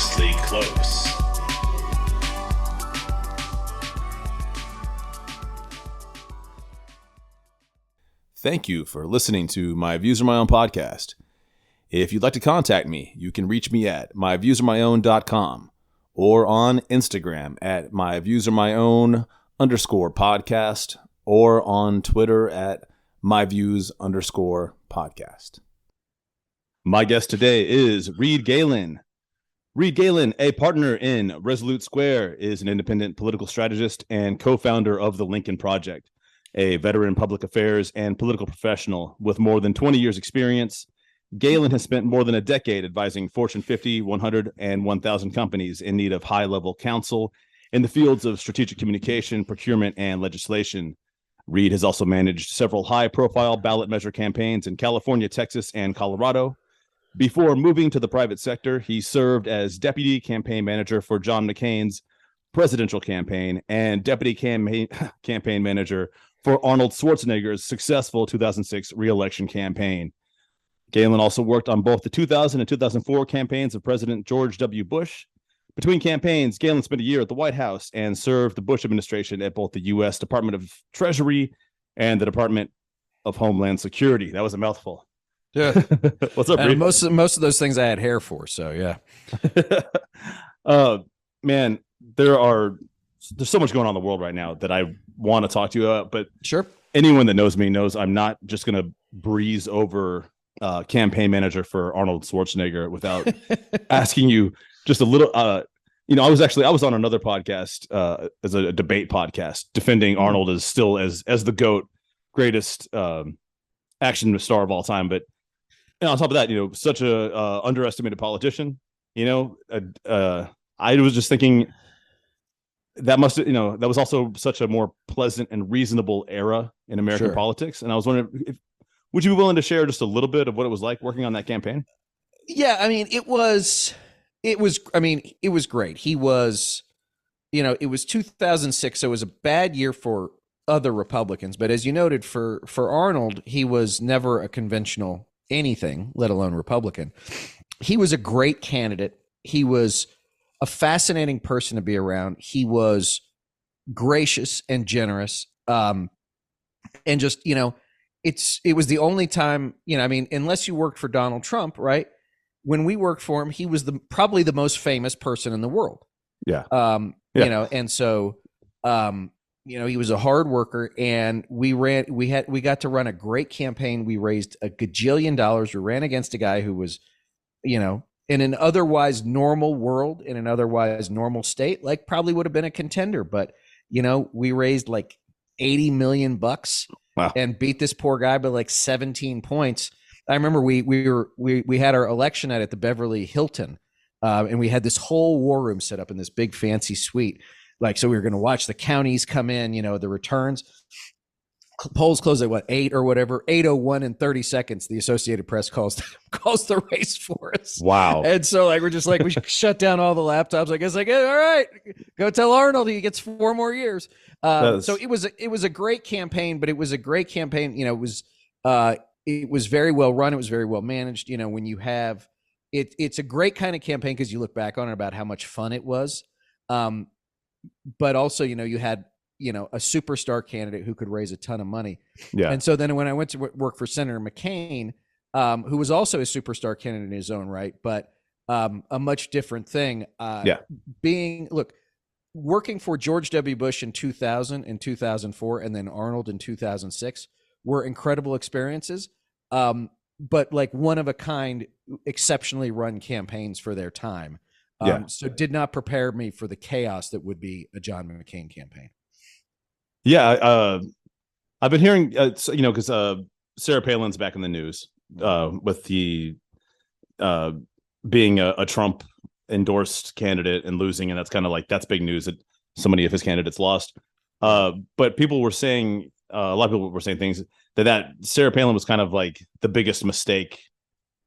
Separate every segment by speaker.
Speaker 1: Dangerously Close.
Speaker 2: Thank you for listening to My Views Are My Own podcast. If you'd like to contact me, you can reach me at myviewsaremyown.com or on Instagram at myviewsaremyown_podcast or on Twitter at myviews_podcast. My guest today is Reed Galen. Reed Galen, a partner in Resolute Square, is an independent political strategist and co-founder of the Lincoln Project, a veteran public affairs and political professional with more than 20 years experience. Galen has spent more than a decade advising Fortune 50, 100, and 1,000 companies in need of high-level counsel in the fields of strategic communication, procurement, and legislation. Reed has also managed several high-profile ballot measure campaigns in California, Texas, and Colorado. Before moving to the private sector, he served as deputy campaign manager for John McCain's presidential campaign and deputy campaign manager for Arnold Schwarzenegger's successful 2006 re-election campaign. Galen also worked on both the 2000 and 2004 campaigns of President George W. Bush. Between campaigns, Galen spent a year at the White House and served the Bush administration at both the U.S. Department of Treasury and the Department of Homeland Security. That was a mouthful.
Speaker 3: Yeah.
Speaker 2: What's up, Reed?
Speaker 3: Most of those things I had hair for, so yeah.
Speaker 2: Man, there's so much going on in the world right now that I want to talk to you about, but
Speaker 3: Sure.
Speaker 2: Anyone that knows me knows I'm not just going to breeze over campaign manager for Arnold Schwarzenegger without asking you just a little. I was on another podcast as a debate podcast defending Arnold as still as the GOAT, greatest action star of all time. But on top of that, such a underestimated politician. I was just thinking that that was also such a more pleasant and reasonable era in American politics. And I was wondering, would you be willing to share just a little bit of what it was like working on that campaign?
Speaker 3: Yeah, I mean, it was great. He was, it was 2006, so it was a bad year for other Republicans. But as you noted, for Arnold, he was never a conventional anything, let alone Republican. He was a great candidate. He was a fascinating person to be around. He was gracious and generous. And just, it was the only time, unless you worked for Donald Trump, right? When we worked for him, he was probably the most famous person in the world.
Speaker 2: Yeah.
Speaker 3: And so, he was a hard worker, and we got to run a great campaign. We raised a gajillion dollars. We ran against a guy who was, in an otherwise normal world, in an otherwise normal state, like probably would have been a contender. But, we raised like $80 million and beat this poor guy by like 17 points. I remember we had our election night at the Beverly Hilton, and we had this whole war room set up in this big fancy suite. So we were going to watch the counties come in, the returns. Polls close at 8 or whatever, 8:01 in 30 seconds. The Associated Press calls the race for us.
Speaker 2: Wow.
Speaker 3: And so we're just we shut down all the laptops. I guess all right, go tell Arnold he gets 4 more years. So it was a great campaign, but it was a great campaign. It was very well run. It was very well managed. When you have it's a great kind of campaign because you look back on it about how much fun it was. But also, you had, a superstar candidate who could raise a ton of money.
Speaker 2: Yeah. And
Speaker 3: so then when I went to work for Senator McCain, who was also a superstar candidate in his own right, but a much different thing. Working for George W. Bush in 2000 and 2004, and then Arnold in 2006 were incredible experiences. But one of a kind, exceptionally run campaigns for their time. So did not prepare me for the chaos that would be a John McCain campaign.
Speaker 2: Yeah. I've been hearing, because Sarah Palin's back in the news with the being a Trump endorsed candidate and losing. And that's kind of that's big news that so many of his candidates lost. But people were saying, a lot of people were saying things that Sarah Palin was kind of the biggest mistake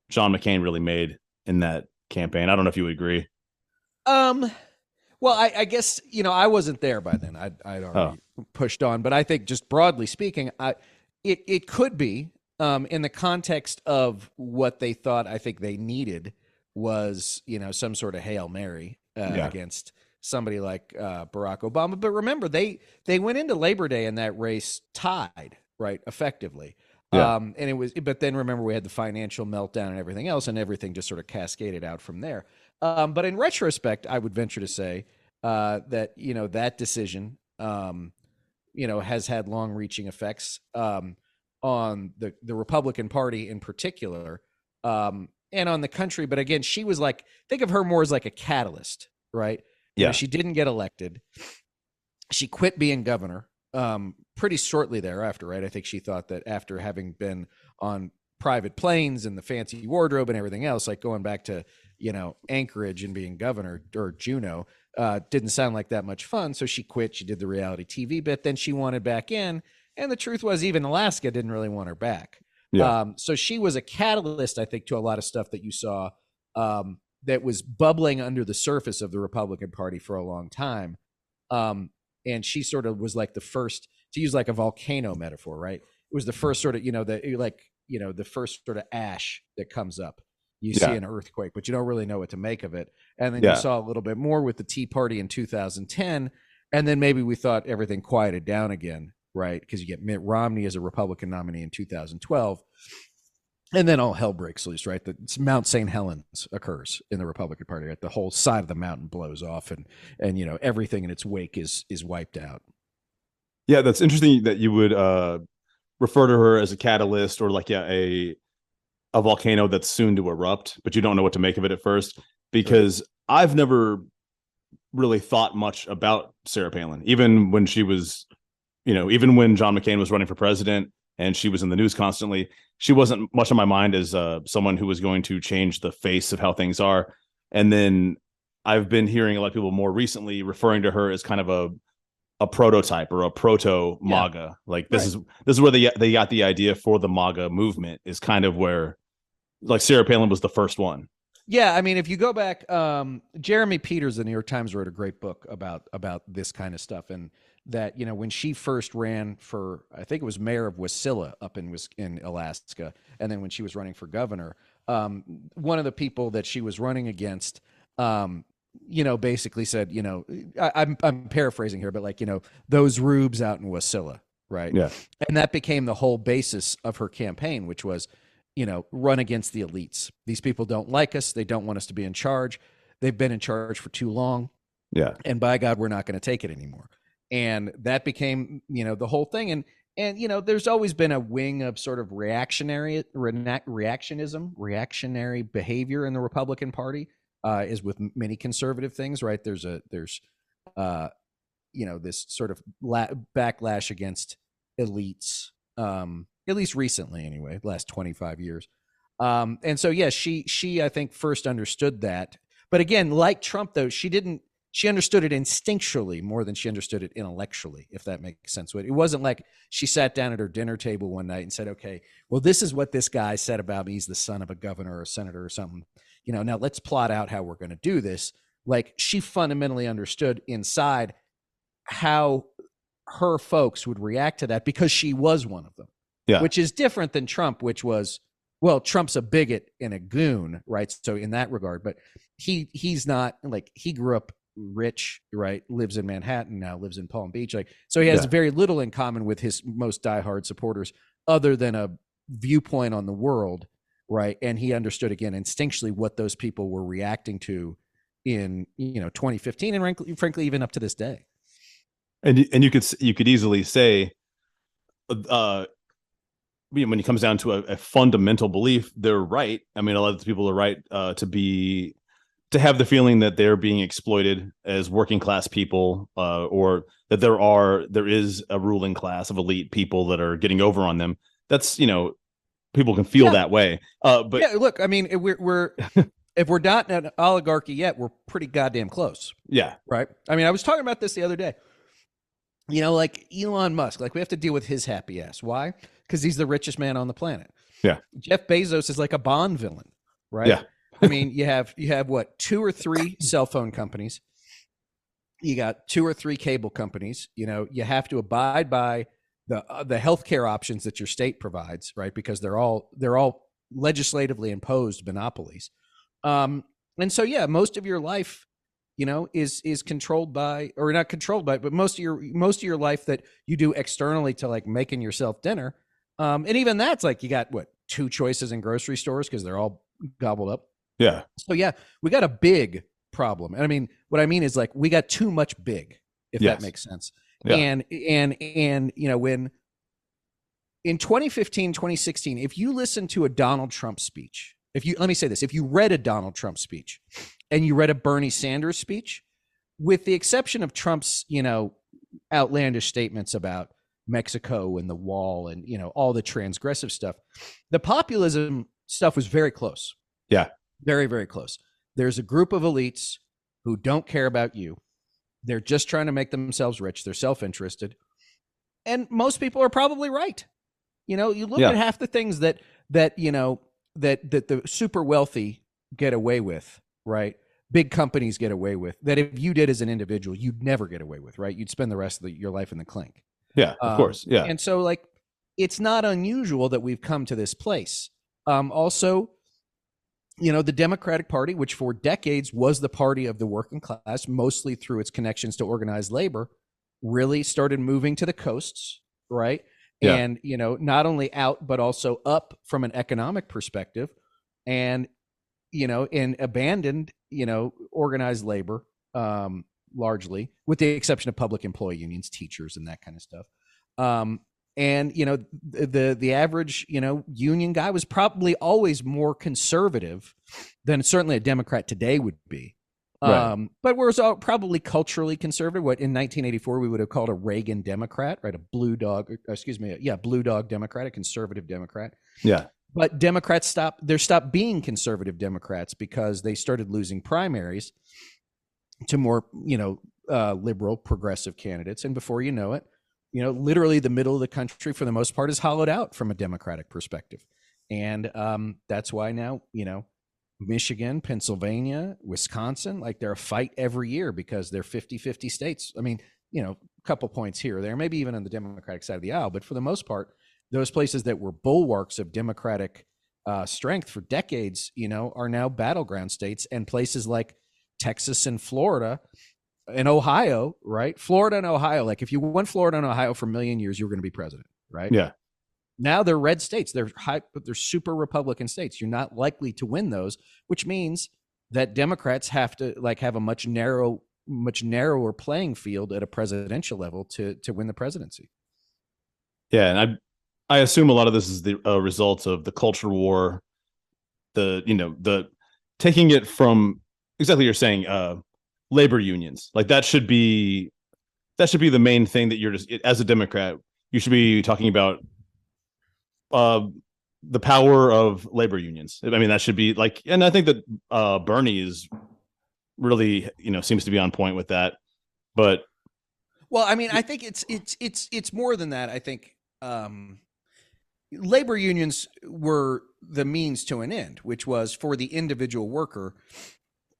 Speaker 2: John McCain really made in that campaign. I don't know if you would agree.
Speaker 3: Well, I guess, I wasn't there by then. I'd already pushed on, but I think just broadly speaking, it could be in the context of what they thought I think they needed was, some sort of Hail Mary
Speaker 2: Yeah.
Speaker 3: against somebody like Barack Obama. But remember, they went into Labor Day in that race tied, right, effectively.
Speaker 2: Yeah.
Speaker 3: And it was, but then remember, we had the financial meltdown and everything else, and everything just sort of cascaded out from there. But in retrospect, I would venture to say that, that decision, has had long-reaching effects on the Republican Party in particular, and on the country. But again, she was like, think of her more as like a catalyst, right?
Speaker 2: Yeah.
Speaker 3: She didn't get elected. She quit being governor pretty shortly thereafter, right? I think she thought that after having been on private planes and the fancy wardrobe and everything else, like going back to, Anchorage and being governor, or Juneau, didn't sound like that much fun. So she quit. She did the reality TV bit. Then she wanted back in. And the truth was, even Alaska didn't really want her back.
Speaker 2: Yeah.
Speaker 3: So she was a catalyst, I think, to a lot of stuff that you saw that was bubbling under the surface of the Republican Party for a long time. And she sort of was like the first, to use like a volcano metaphor, right? It was the first sort of, the first sort of ash that comes up. You see an earthquake, but you don't really know what to make of it. And then you saw a little bit more with the Tea Party in 2010. And then maybe we thought everything quieted down again, right? Because you get Mitt Romney as a Republican nominee in 2012. And then all hell breaks loose, right? Mount St. Helens occurs in the Republican Party, right? The whole side of the mountain blows off, and everything in its wake is wiped out.
Speaker 2: Yeah, that's interesting that you would refer to her as a catalyst, or like a volcano that's soon to erupt, but you don't know what to make of it at first, because I've never really thought much about Sarah Palin, even when she was, even when John McCain was running for president and she was in the news constantly, she wasn't much on my mind as someone who was going to change the face of how things are. And then I've been hearing a lot of people more recently referring to her as kind of a prototype or a proto MAGA. Like this is where they got the idea for the MAGA movement, is kind of where, like, Sarah Palin was the first one.
Speaker 3: Yeah, I mean, if you go back, Jeremy Peters, the New York Times, wrote a great book about this kind of stuff, and that, when she first ran for, I think it was mayor of Wasilla up in Alaska, and then when she was running for governor, one of the people that she was running against, basically said, I'm paraphrasing here, but like, those rubes out in Wasilla, right?
Speaker 2: Yeah.
Speaker 3: And that became the whole basis of her campaign, which was, run against the elites. These people don't like us. They don't want us to be in charge. They've been in charge for too long.
Speaker 2: Yeah.
Speaker 3: And by God, we're not going to take it anymore. And that became, the whole thing. And there's always been a wing of sort of reactionary behavior in the Republican Party, is with many conservative things, right? There's this sort of backlash against elites, at least recently anyway, last 25 years. And so, yeah, she, I think, first understood that. But again, like Trump, though, she understood it instinctually more than she understood it intellectually, if that makes sense. It wasn't like she sat down at her dinner table one night and said, okay, well, this is what this guy said about me. He's the son of a governor or a senator or something. Now let's plot out how we're going to do this. Like, she fundamentally understood inside how her folks would react to that, because she was one of them. Yeah. Which is different than Trump, which was, well, Trump's a bigot and a goon, right? So in that regard, but he's not, like, he grew up rich, right? Lives in Manhattan now, lives in Palm Beach. Like, so he has very little in common with his most diehard supporters other than a viewpoint on the world, right? And he understood, again, instinctually what those people were reacting to in, 2015 and frankly, even up to this day.
Speaker 2: And you could easily say, when it comes down to a fundamental belief, they're right. I mean, a lot of the people are right to have the feeling that they're being exploited as working class people, or that there is a ruling class of elite people that are getting over on them. That's, people can feel that way. But
Speaker 3: yeah, look, I mean, we're if we're not an oligarchy yet, we're pretty goddamn close.
Speaker 2: Yeah.
Speaker 3: Right. I mean, I was talking about this the other day. Like Elon Musk, like, we have to deal with his happy ass. Why? Because he's the richest man on the planet.
Speaker 2: Yeah.
Speaker 3: Jeff Bezos is like a Bond villain, right?
Speaker 2: Yeah.
Speaker 3: I mean, you have what, 2 or 3 cell phone companies. You got 2 or 3 cable companies. You have to abide by the healthcare options that your state provides, right? Because they're all legislatively imposed monopolies. And so, yeah, most of your life, is controlled by, or not controlled by, but most of your life that you do externally to like making yourself dinner. And even that's like, you got what, two choices in grocery stores because they're all gobbled up.
Speaker 2: Yeah.
Speaker 3: So yeah, we got a big problem. And I mean, what I mean is like, we got too much big, if that makes sense.
Speaker 2: Yeah.
Speaker 3: And when in 2015, 2016, if you listen to a Donald Trump speech, let me say this, if you read a Donald Trump speech and you read a Bernie Sanders speech, with the exception of Trump's, outlandish statements about Mexico and the wall and, all the transgressive stuff, the populism stuff was very close.
Speaker 2: Yeah.
Speaker 3: Very, very close. There's a group of elites who don't care about you. They're just trying to make themselves rich. They're self-interested. And most people are probably right. You look at half the things that the super wealthy get away with, right? Big companies get away with, that if you did as an individual, you'd never get away with, right? You'd spend the rest of your life in the clink.
Speaker 2: Yeah, of course. Yeah.
Speaker 3: And so like, it's not unusual that we've come to this place. Also, the Democratic Party, which for decades was the party of the working class, mostly through its connections to organized labor, really started moving to the coasts, right?
Speaker 2: Yeah.
Speaker 3: And, not only out, but also up from an economic perspective, and, and abandoned, organized labor, largely, with the exception of public employee unions, teachers, and that kind of stuff. And, the average, union guy was probably always more conservative than certainly a Democrat today would be.
Speaker 2: Right.
Speaker 3: But we're probably culturally conservative. What in 1984 we would have called a Reagan Democrat, right? A blue dog Democrat, a conservative Democrat.
Speaker 2: Yeah.
Speaker 3: But Democrats stopped being conservative Democrats because they started losing primaries to more, liberal, progressive candidates. And before you know it, literally the middle of the country for the most part is hollowed out from a Democratic perspective. And that's why now, Michigan, Pennsylvania, Wisconsin, like they're a fight every year because they're 50-50 states. I mean, a couple points here or there, maybe even on the Democratic side of the aisle. But for the most part, those places that were bulwarks of Democratic strength for decades, are now battleground states, and places like Texas and Florida and Ohio, right? Florida and Ohio, like if you won Florida and Ohio for a million years, you were going to be president, right?
Speaker 2: Yeah.
Speaker 3: Now they're red states. They're high, but they're super Republican states. You're not likely to win those, which means that Democrats have to have a much narrower playing field at a presidential level to win the presidency.
Speaker 2: Yeah, and I assume a lot of this is the result of the culture war, the taking it from exactly what you're saying, labor unions. Like that should be the main thing that you're just, as a Democrat, you should be talking about the power of labor unions. I mean, that should be like, and I think that Bernie is really, seems to be on point with that. But
Speaker 3: well, I mean, I think it's more than that. I think labor unions were the means to an end, which was for the individual worker.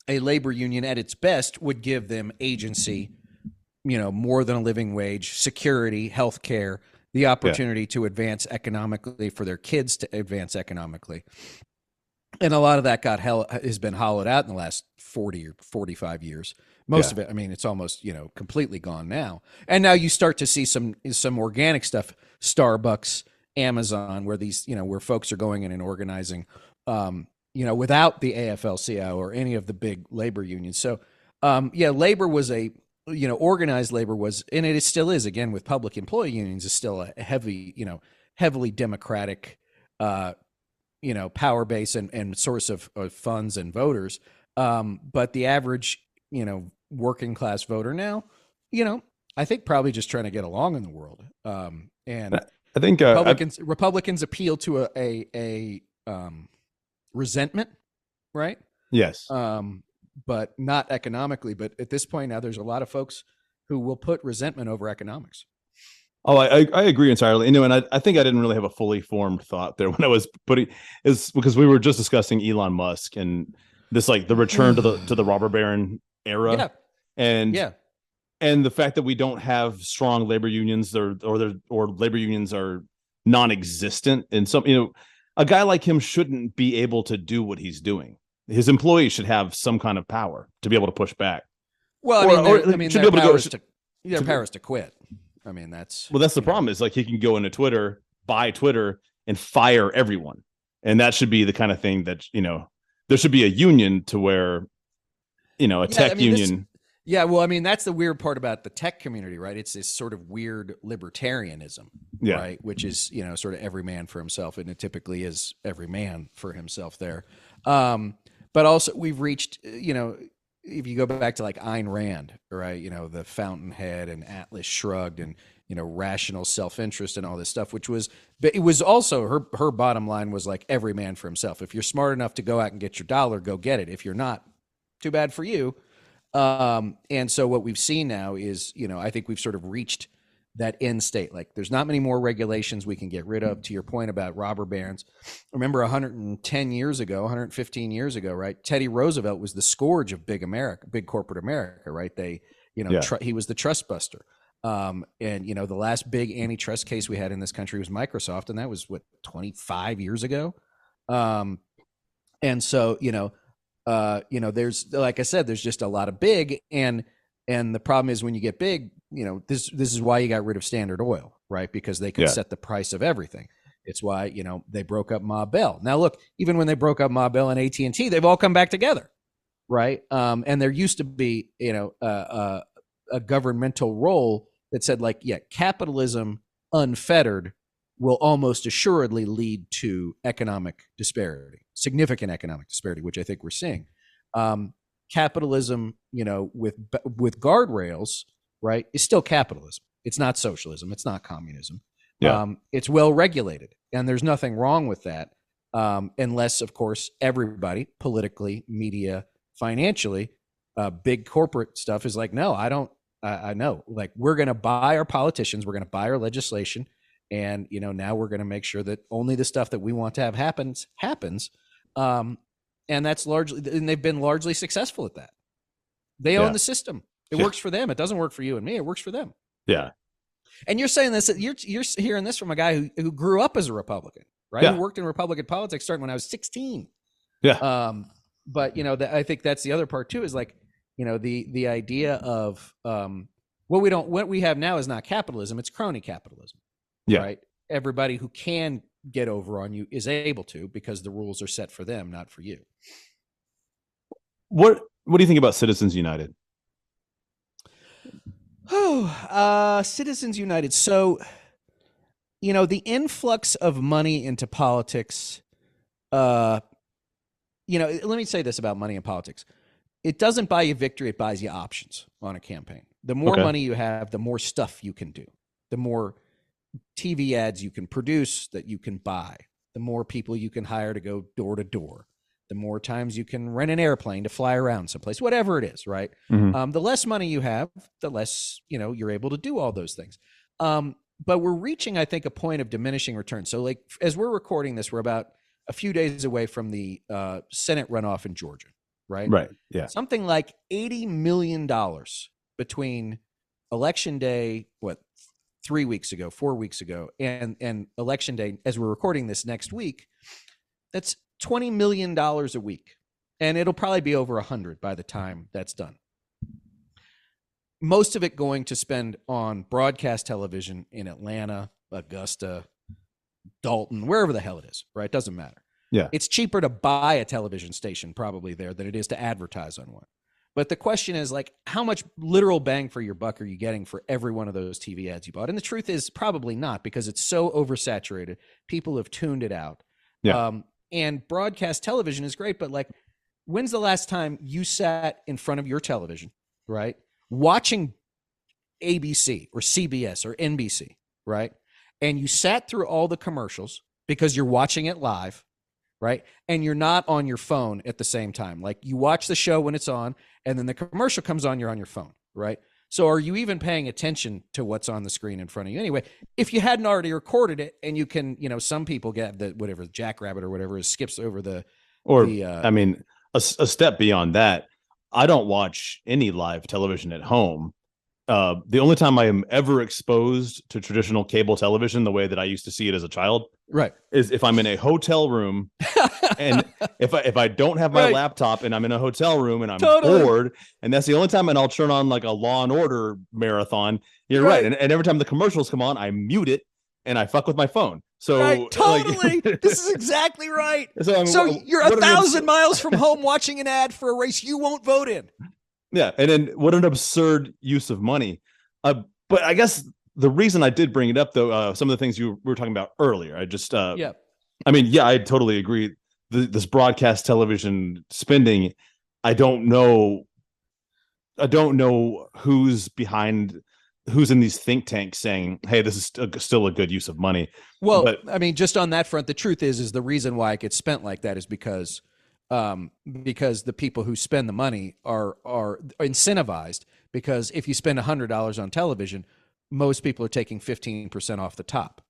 Speaker 3: A labor union at its best would give them agency, more than a living wage, security, health care, the opportunity to advance economically, for their kids to advance economically. And a lot of that has been hollowed out in the last 40 or 45 years. Most of it, I mean, it's almost, completely gone now. And now you start to see some organic stuff, Starbucks, Amazon, where these, where folks are going in and organizing, without the AFL-CIO or any of the big labor unions. So, labor was organized labor was, and it still is, again, with public employee unions, is still a heavily Democratic, power base and source of funds and voters. But the average, working class voter now, I think probably just trying to get along in the world. And
Speaker 2: I think
Speaker 3: Republicans appeal to a resentment, right?
Speaker 2: Yes.
Speaker 3: But not economically. But at this point now, there's a lot of folks who will put resentment over economics.
Speaker 2: Oh, I agree entirely. And I think I didn't really have a fully formed thought there when I was putting, is because we were just discussing Elon Musk and this, like the return to the robber baron era.
Speaker 3: Yeah.
Speaker 2: And the fact that we don't have strong labor unions or labor unions are non-existent. And some, a guy like him shouldn't be able to do what he's doing. his employees should have some kind of power to be able to push back.
Speaker 3: Well, I mean,
Speaker 2: should be able to go.
Speaker 3: Their power is to quit. I mean, that's
Speaker 2: the problem. Is like he can go into Twitter, buy Twitter, and fire everyone, and that should be the kind of thing that there should be a union to where a tech union.
Speaker 3: Well, I mean, that's the weird part about the tech community, right? It's this sort of weird libertarianism, right? Which is sort of every man for himself, and it typically is every man for himself there. But also, we've reached if you go back to like Ayn Rand, right? The Fountainhead and Atlas Shrugged and, rational self-interest and all this stuff, but it was also her bottom line was like every man for himself. If you're smart enough to go out and get your dollar, go get it. If you're not, too bad for you. And so what we've seen now is, I think we've sort of reached that end state. Like there's not many more regulations we can get rid of. To your point about robber barons, remember 115 years ago, right? Teddy Roosevelt was the scourge of big corporate America, right? He was the trust buster. And the last big antitrust case we had in this country was Microsoft. And that was 25 years ago. And so, there's, like I said, there's just a lot of big, and the problem is when you get big, this is why you got rid of Standard Oil, right? Because they could set the price of everything. It's why, they broke up Ma Bell. Now look, even when they broke up Ma Bell and AT&T, they've all come back together, right? And there used to be, a governmental role that said like, capitalism unfettered will almost assuredly lead to significant economic disparity, which I think we're seeing. Capitalism, with guardrails, right, is still capitalism. It's not socialism. It's not communism. It's well regulated, and there's nothing wrong with that, unless, of course, everybody, politically, media, financially, big corporate stuff is like, no, I don't. I know, like we're going to buy our politicians, we're going to buy our legislation. And, now we're going to make sure that only the stuff that we want to have happens. And that's and they've been largely successful at that. They own the system. It works for them. It doesn't work for you and me. It works for them.
Speaker 2: Yeah.
Speaker 3: And you're saying this, you're hearing this from a guy who grew up as a Republican, right?
Speaker 2: Yeah.
Speaker 3: Who worked in Republican politics starting when I was 16.
Speaker 2: Yeah.
Speaker 3: But, I think that's the other part too, is like, the idea of what we have now is not capitalism. It's crony capitalism.
Speaker 2: Yeah.
Speaker 3: Right. Everybody who can get over on you is able to, because the rules are set for them, not for you.
Speaker 2: What do you think about Citizens United?
Speaker 3: Citizens United. So, the influx of money into politics, let me say this about money in politics. It doesn't buy you victory. It buys you options on a campaign. The more money you have, the more stuff you can do. The more TV ads you can produce that you can buy, the more people you can hire to go door to door, the more times you can rent an airplane to fly around someplace, whatever it is, right?
Speaker 2: Mm-hmm.
Speaker 3: The less money you have, the less, you're able to do all those things. But we're reaching, I think, a point of diminishing returns. So like, as we're recording this, we're about a few days away from the Senate runoff in Georgia, right?
Speaker 2: Right. Yeah.
Speaker 3: Something like $80 million between election day, 4 weeks ago, and election day, as we're recording this next week, that's $20 million a week. And it'll probably be over 100 by the time that's done. Most of it going to spend on broadcast television in Atlanta, Augusta, Dalton, wherever the hell it is, right? Doesn't matter.
Speaker 2: Yeah.
Speaker 3: It's cheaper to buy a television station probably there than it is to advertise on one. But the question is, like, how much literal bang for your buck are you getting for every one of those TV ads you bought? And the truth is probably not, because it's so oversaturated. People have tuned it out.
Speaker 2: Yeah.
Speaker 3: And broadcast television is great, but like, when's the last time you sat in front of your television, right, watching ABC or CBS or NBC, right, and you sat through all the commercials because you're watching it live, right, and you're not on your phone at the same time? Like, you watch the show when it's on, and then the commercial comes on, you're on your phone, right? So are you even paying attention to what's on the screen in front of you? Anyway, if you hadn't already recorded it, and you can, some people get the whatever Jackrabbit or whatever skips over
Speaker 2: I mean, a step beyond that, I don't watch any live television at home the only time I am ever exposed to traditional cable television the way that I used to see it as a child
Speaker 3: Right.
Speaker 2: is if I'm in a hotel room and if I don't have my
Speaker 3: Right.
Speaker 2: laptop and I'm in a hotel room and I'm
Speaker 3: Totally.
Speaker 2: bored, and that's the only time, and I'll turn on like a Law and Order marathon. You're right.
Speaker 3: Right.
Speaker 2: And every time the commercials come on, I mute it and I fuck with my phone.
Speaker 3: Right.
Speaker 2: So
Speaker 3: Totally.
Speaker 2: like,
Speaker 3: This is exactly right.
Speaker 2: so, I mean,
Speaker 3: So you're
Speaker 2: what an
Speaker 3: 1,000 miles from home watching an ad for a race you won't vote in.
Speaker 2: yeah, and then what an absurd use of money. But I guess the reason I did bring it up, though, some of the things you were talking about earlier, I just,
Speaker 3: Yeah.
Speaker 2: I mean, yeah, I totally agree. This broadcast television spending, I don't know, who's behind, who's in these think tanks saying, "Hey, this is still a good use of money."
Speaker 3: Well,
Speaker 2: But
Speaker 3: I mean, just on that front, the truth is the reason why it gets spent like that is because the people who spend the money are incentivized, because if you spend $100 on television, most people are taking 15% off the top,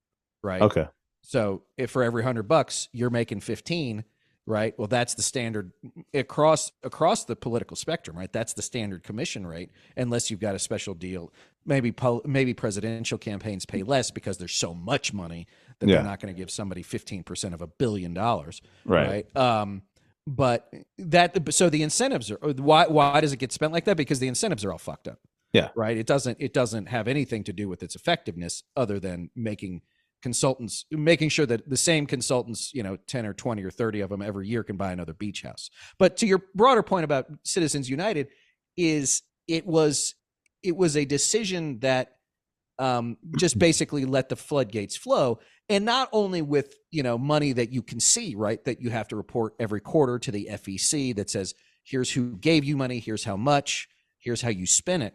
Speaker 3: right?
Speaker 2: okay,
Speaker 3: So if for every $100 you're making 15, right? Well, that's the standard across the political spectrum, right? That's the standard commission rate, unless you've got a special deal. Maybe presidential campaigns pay less because there's so much money that
Speaker 2: yeah,
Speaker 3: they're not going to give somebody 15% of $1 billion,
Speaker 2: right.
Speaker 3: But so the incentives are why does it get spent like that? Because the incentives are all fucked up.
Speaker 2: Yeah.
Speaker 3: Right. It doesn't have anything to do with its effectiveness other than making sure that the same consultants, 10 or 20 or 30 of them every year can buy another beach house. But to your broader point about Citizens United, it was a decision that just basically let the floodgates flow. And not only with, money that you can see, right, that you have to report every quarter to the FEC that says, here's who gave you money, here's how much, here's how you spend it,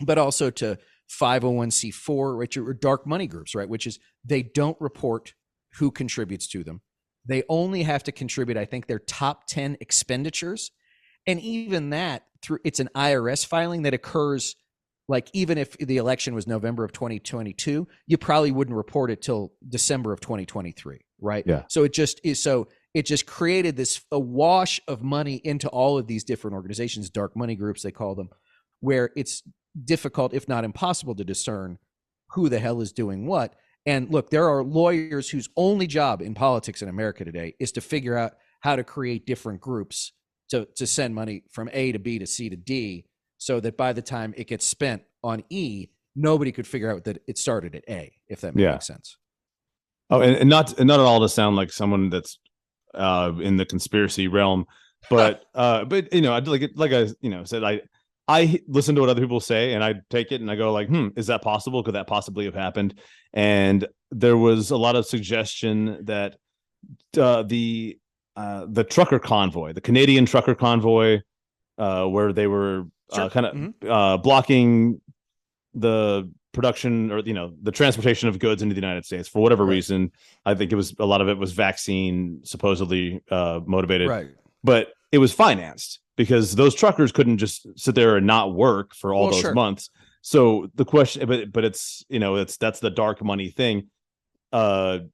Speaker 3: but also to 501c4, which are dark money groups, right, which is they don't report who contributes to them. They only have to contribute, I think, their top 10 expenditures. And even that, it's an IRS filing that occurs, like, even if the election was November of 2022, you probably wouldn't report it till December of 2023, right?
Speaker 2: Yeah.
Speaker 3: So it just created a wash of money into all of these different organizations, dark money groups, they call them, where it's difficult, if not impossible, to discern who the hell is doing what. And look, there are lawyers whose only job in politics in America today is to figure out how to create different groups to send money from A to B to C to D, so that by the time it gets spent on E, nobody could figure out that it started at A, if that makes sense.
Speaker 2: Oh, and not at all to sound like someone that's in the conspiracy realm, but but I like I said, I listen to what other people say and I take it and I go like, is that possible? Could that possibly have happened? And there was a lot of suggestion that the trucker convoy, the Canadian trucker convoy, where they were kind of blocking the production or the transportation of goods into the United States for whatever reason. I think a lot of it was vaccine supposedly motivated,
Speaker 3: right?
Speaker 2: But it was financed because those truckers couldn't just sit there and not work for all those months. So the question, but it's that's the dark money thing. I'm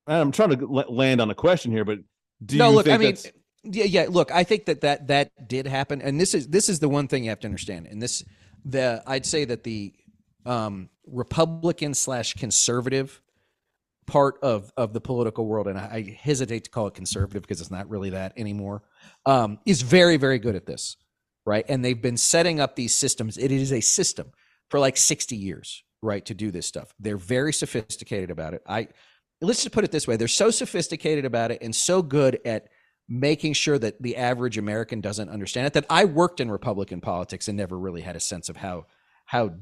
Speaker 2: trying to land on a question here, but do you think that's...
Speaker 3: Yeah. Look, I think that did happen, and this is the one thing you have to understand. And I'd say that the Republican / conservative part of the political world, and I hesitate to call it conservative because it's not really that anymore, is very, very good at this, right? And they've been setting up these systems. It is a system for like 60 years, right, to do this stuff. They're very sophisticated about it. Let's just put it this way: they're so sophisticated about it and so good at making sure that the average American doesn't understand it, that I worked in Republican politics and never really had a sense of how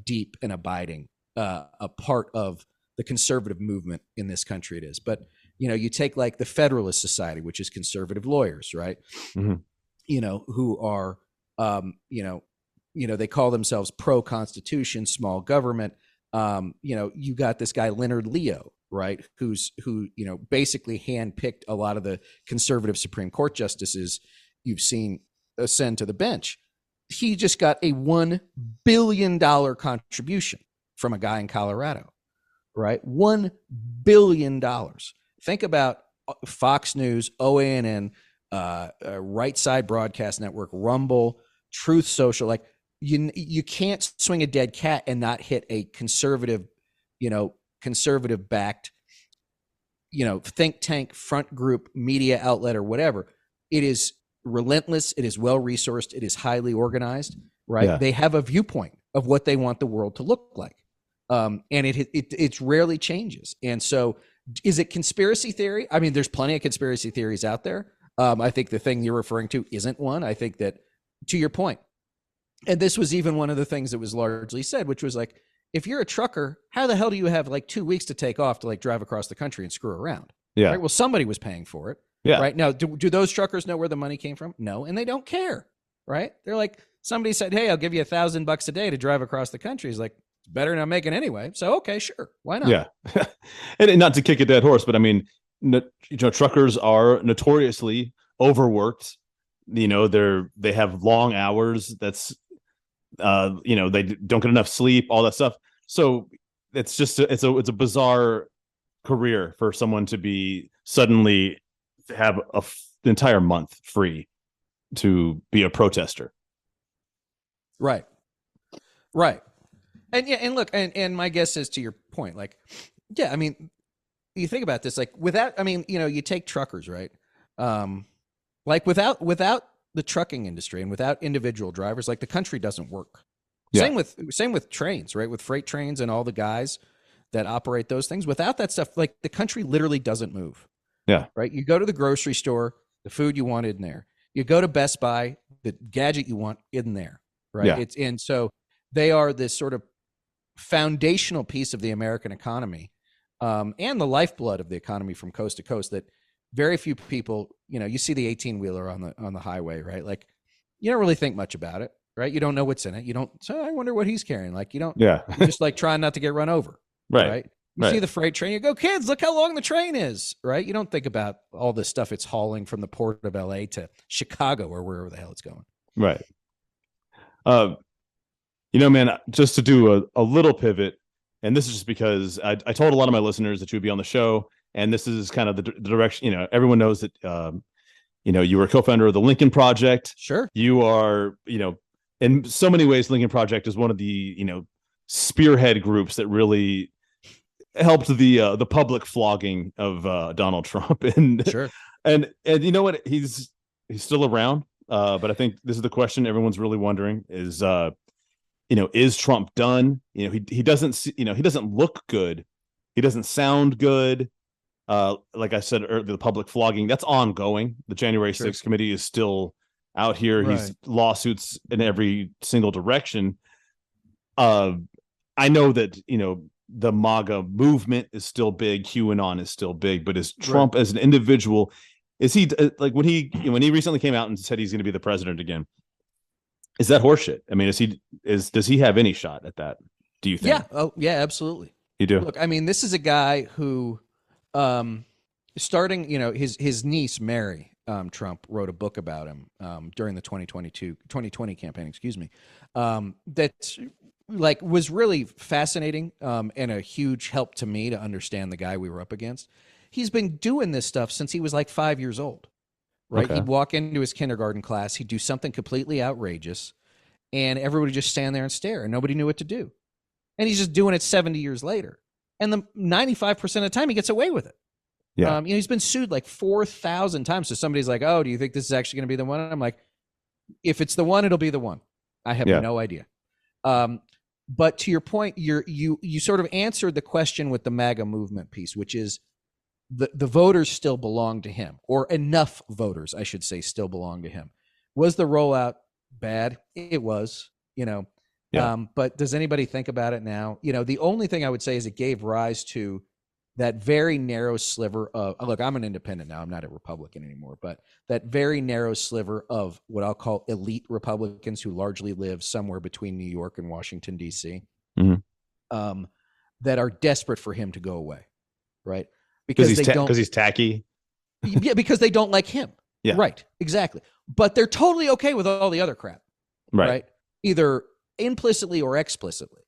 Speaker 3: deep and abiding a part of the conservative movement in this country it is. But you take like the Federalist Society, which is conservative lawyers, right? Mm-hmm. Who are they call themselves pro-constitution, small government. You got this guy Leonard Leo, right, who basically handpicked a lot of the conservative Supreme Court justices you've seen ascend to the bench. He just got a $1 billion contribution from a guy in Colorado, right? $1 billion. Think about Fox News, OANN, Right Side Broadcast Network, Rumble, Truth Social. Like, you can't swing a dead cat and not hit a conservative backed, think tank, front group, media outlet, or whatever. It is relentless. It is well resourced. It is highly organized, right?
Speaker 2: Yeah.
Speaker 3: They have a viewpoint of what they want the world to look like. And it rarely changes. And so is it conspiracy theory? I mean, there's plenty of conspiracy theories out there. I think the thing you're referring to isn't one. I think that, to your point, and this was even one of the things that was largely said, which was like, if you're a trucker, how the hell do you have like 2 weeks to take off to like drive across the country and screw around?
Speaker 2: Yeah.
Speaker 3: Right? Well, somebody was paying for it.
Speaker 2: Yeah.
Speaker 3: Right now, do those truckers know where the money came from? No, and they don't care. Right? They're like, somebody said, "Hey, I'll give you $1,000 a day to drive across the country." He's like, "It's better than I'm making anyway." So okay, sure, why not?
Speaker 2: Yeah. And not to kick a dead horse, but I mean, truckers are notoriously overworked. They have long hours. That's they don't get enough sleep, all that stuff. So it's just it's a bizarre career for someone to be suddenly have an entire month free to be a protester.
Speaker 3: Right. And yeah, and look, and my guess is, to your point, like, yeah, I mean, you think about this, like, without, I mean, you take truckers, right? Like without the trucking industry and without individual drivers, like, the country doesn't work.
Speaker 2: Yeah.
Speaker 3: Same with trains, right? With freight trains and all the guys that operate those things. Without that stuff, like, the country literally doesn't move.
Speaker 2: Yeah.
Speaker 3: Right. You go to the grocery store, the food you want in there. You go to Best Buy, the gadget you want in there. Right.
Speaker 2: Yeah.
Speaker 3: And so they are this sort of foundational piece of the American economy, and the lifeblood of the economy from coast to coast, that very few people, you see the 18-wheeler on the highway, right? Like, you don't really think much about it, right? You don't know what's in it. You don't, so I wonder what he's carrying. Like, you don't,
Speaker 2: Yeah.
Speaker 3: you're just like trying not to get run over.
Speaker 2: Right.
Speaker 3: You see the freight train, you go, "Kids, look how long the train is," right? You don't think about all this stuff it's hauling from the port of LA to Chicago or wherever the hell it's going.
Speaker 2: Right. Man, just to do a little pivot, and this is just because I told a lot of my listeners that you would be on the show, and this is kind of the direction. Everyone knows that you were a co-founder of the Lincoln Project.
Speaker 3: Sure.
Speaker 2: You are, in so many ways, Lincoln Project is one of the spearhead groups that really helped the public flogging of Donald Trump. And
Speaker 3: sure.
Speaker 2: And you know what? He's still around. But I think this is the question everyone's really wondering is Trump done? He doesn't, he doesn't look good. He doesn't sound good. Like I said earlier, the public flogging, that's ongoing. The January 6th committee is still out here. Right. He's lawsuits in every single direction. I know that, the MAGA movement is still big. QAnon is still big, but is Trump as an individual, is he like when he recently came out and said he's going to be the president again? Is that horseshit? I mean, does he have any shot at that? Do you think?
Speaker 3: Yeah. Oh, yeah, absolutely.
Speaker 2: You do?
Speaker 3: Look, I mean, this is a guy who, starting, his niece, Mary Trump, wrote a book about him during the 2020 campaign, excuse me. That's like was really fascinating and a huge help to me to understand the guy we were up against. He's been doing this stuff since he was like 5 years old. Right. Okay. He'd walk into his kindergarten class. He'd do something completely outrageous and everybody would just stand there and stare and nobody knew what to do. And he's just doing it 70 years later. And the 95% of the time he gets away with it. Yeah. He's been sued like 4,000 times. So somebody's like, "Oh, do you think this is actually going to be the one?" And I'm like, if it's the one, it'll be the one. I have no idea. But to your point, you sort of answered the question with the MAGA movement piece, which is the voters still belong to him, or enough voters, I should say, still belong to him. Was the rollout bad? It was, but does anybody think about it now? The only thing I would say is it gave rise to that very narrow sliver of, look, I'm an independent now, I'm not a Republican anymore, but that very narrow sliver of what I'll call elite Republicans who largely live somewhere between New York and Washington, D.C., that are desperate for him to go away, right? Because
Speaker 2: he's tacky.
Speaker 3: Yeah, because they don't like him. Yeah. Right, exactly. But they're totally okay with all the other crap, right? Either implicitly or explicitly.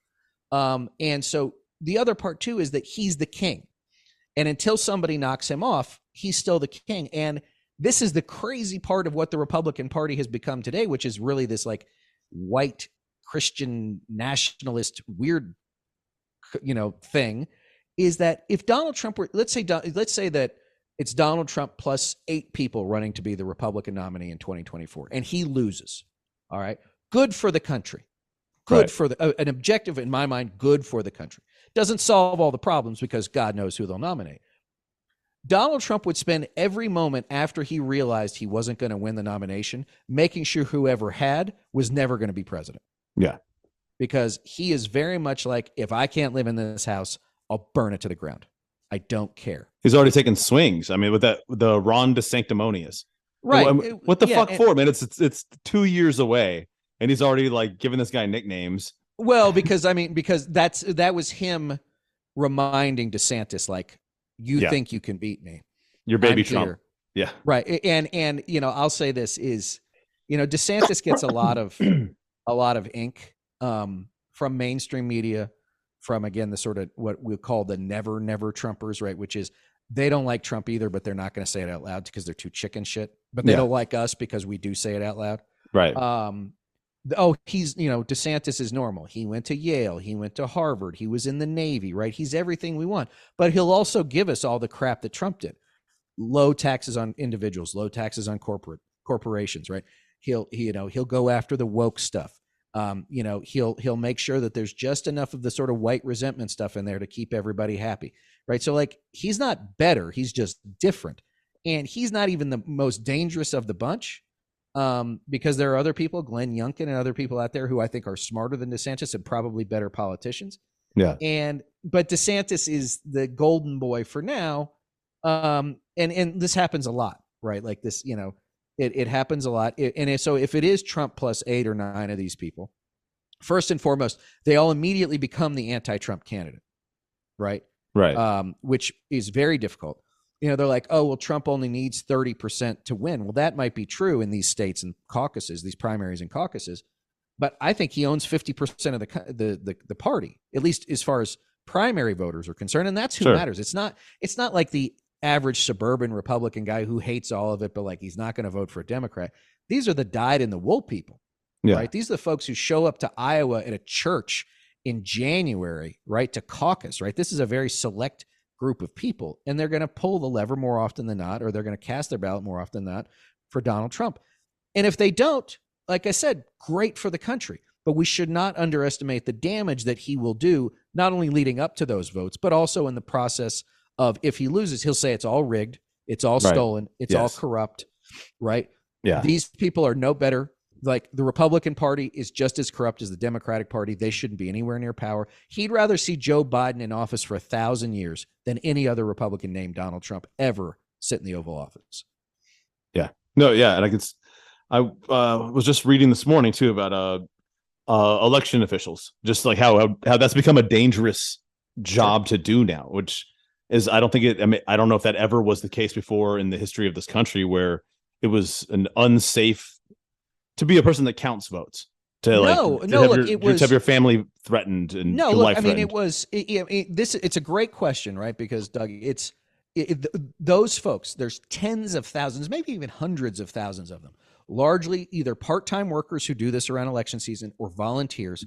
Speaker 3: And so the other part too is that he's the king. And until somebody knocks him off, he's still the king. And this is the crazy part of what the Republican Party has become today, which is really this like white Christian nationalist weird, thing, is that if Donald Trump were, let's say that it's Donald Trump plus 8 people running to be the Republican nominee in 2024, and he loses. All right, good for the country, good for an objective in my mind, good for the country. Doesn't solve all the problems because God knows who they'll nominate. Donald Trump would spend every moment after he realized he wasn't going to win the nomination making sure whoever had was never going to be president.
Speaker 2: Yeah.
Speaker 3: Because he is very much like, if I can't live in this house, I'll burn it to the ground. I don't care.
Speaker 2: He's already taken swings. I mean, with the Ron DeSanctimonious.
Speaker 3: Right.
Speaker 2: What the fuck for, man? It's 2 years away, and he's already like giving this guy nicknames.
Speaker 3: Well, because that was him reminding DeSantis, like, you think you can beat me.
Speaker 2: Your baby Trump. Yeah.
Speaker 3: Right. And I'll say this is, DeSantis gets a lot of ink from mainstream media, from, again, the sort of what we call the never Trumpers, right? Which is, they don't like Trump either, but they're not going to say it out loud because they're too chicken shit. But they don't like us because we do say it out loud.
Speaker 2: Right.
Speaker 3: He's, DeSantis is normal. He went to Yale. He went to Harvard. He was in the Navy, right? He's everything we want. But he'll also give us all the crap that Trump did. Low taxes on individuals, low taxes on corporations, right? He'll go after the woke stuff. He'll make sure that there's just enough of the sort of white resentment stuff in there to keep everybody happy, right? So, like, he's not better. He's just different. And he's not even the most dangerous of the bunch. Because there are other people, Glenn Youngkin and other people out there who I think are smarter than DeSantis and probably better politicians.
Speaker 2: Yeah.
Speaker 3: But DeSantis is the golden boy for now. And this happens a lot, right? Like this, it happens a lot. So if it is Trump plus 8 or 9 of these people, first and foremost, they all immediately become the anti-Trump candidate, right?
Speaker 2: Right.
Speaker 3: Which is very difficult. They're like, oh, well, Trump only needs 30% to win. Well, that might be true in these states and caucuses, these primaries and caucuses. But I think he owns 50% of the party, at least as far as primary voters are concerned. And that's who matters. It's not like the average suburban Republican guy who hates all of it, but like he's not going to vote for a Democrat. These are the dyed-in-the-wool people, right? These are the folks who show up to Iowa at a church in January, right, to caucus, right? This is a very select group of people, and they're going to pull the lever more often than not, or they're going to cast their ballot more often than not for Donald Trump. And if they don't, like I said, great for the country, but we should not underestimate the damage that he will do, not only leading up to those votes, but also in the process of, if he loses, he'll say it's all rigged, it's all stolen, it's all corrupt, right?
Speaker 2: Yeah.
Speaker 3: These people are no better. Like, the Republican Party is just as corrupt as the Democratic Party. They shouldn't be anywhere near power. He'd rather see Joe Biden in office for 1,000 years than any other Republican named Donald Trump ever sit in the Oval Office.
Speaker 2: Yeah. No, yeah. And I was just reading this morning too about election officials, just like how that's become a dangerous job to do now, which is, I don't know if that ever was the case before in the history of this country, where it was an unsafe to be a person that counts votes, to have your family threatened and life threatened.
Speaker 3: It's a great question, right? Because, Doug, those folks, there's tens of thousands, maybe even hundreds of thousands of them, largely either part-time workers who do this around election season or volunteers.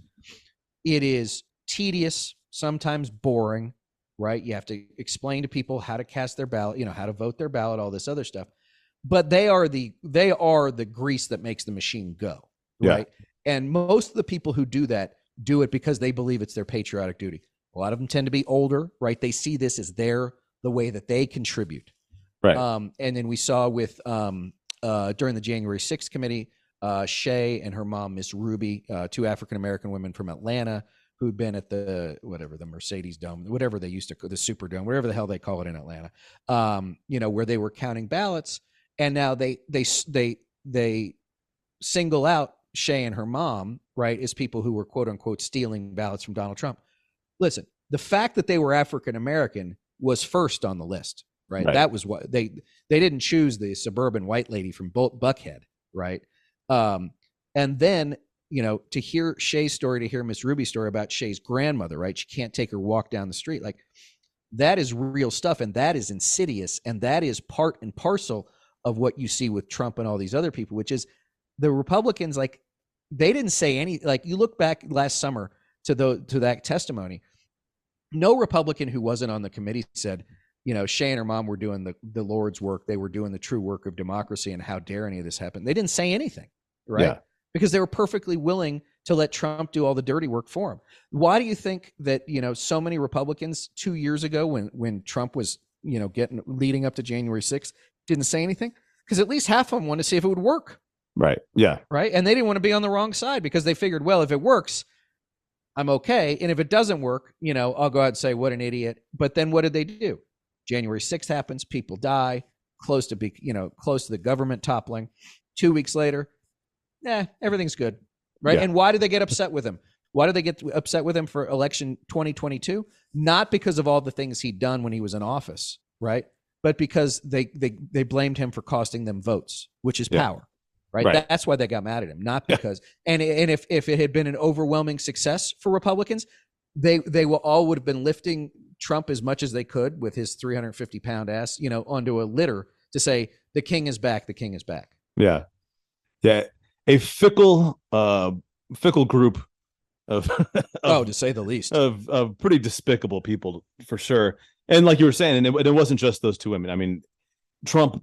Speaker 3: It is tedious, sometimes boring, right? You have to explain to people how to cast their ballot, how to vote their ballot, all this other stuff. But they are the grease that makes the machine go, right? Yeah. And most of the people who do that do it because they believe it's their patriotic duty. A lot of them tend to be older, right? They see this as the way that they contribute, right? And then we saw with during the January 6th committee, Shay and her mom, Miss Ruby, 2 African-American women from Atlanta who'd been at the Mercedes Dome, whatever they used to call the Superdome, whatever the hell they call it in Atlanta, where they were counting ballots. And now they single out Shay and her mom, right, as people who were, quote unquote, stealing ballots from Donald Trump. Listen, the fact that they were African-American was first on the list, right? That was what they didn't choose the suburban white lady from Buckhead, right? And then, to hear Shay's story, to hear Miss Ruby's story about Shay's grandmother, right? She can't take her walk down the street. Like, that is real stuff, and that is insidious, and that is part and parcel of what you see with Trump and all these other people, which is the Republicans, like, they didn't say any, like, you look back last summer to that testimony, no Republican who wasn't on the committee said, Shay and her mom were doing the Lord's work. They were doing the true work of democracy, and how dare any of this happen. They didn't say anything, right?
Speaker 2: Yeah.
Speaker 3: Because they were perfectly willing to let Trump do all the dirty work for him. Why do you think that, so many Republicans 2 years ago when Trump was, leading up to January 6th, didn't say anything? Because at least half of them wanted to see if it would work.
Speaker 2: Right. Yeah.
Speaker 3: Right. And they didn't want to be on the wrong side, because they figured, well, if it works, I'm okay. And if it doesn't work, I'll go out and say, what an idiot. But then what did they do? January 6th happens, people die, close to the government toppling. 2 weeks later, everything's good, right? Yeah. And why do they get upset with him? Why do they get upset with him for election 2022? Not because of all the things he'd done when he was in office, right? But because they blamed him for costing them votes, which is power, right? That's why they got mad at him, not because. And if it had been an overwhelming success for Republicans, they would have been lifting Trump as much as they could with his 350-pound ass, onto a litter to say, the king is back, the king is back.
Speaker 2: Yeah. Yeah. A fickle group of
Speaker 3: to say the least,
Speaker 2: of pretty despicable people, for sure. And like you were saying, and it wasn't just those two women. I mean, Trump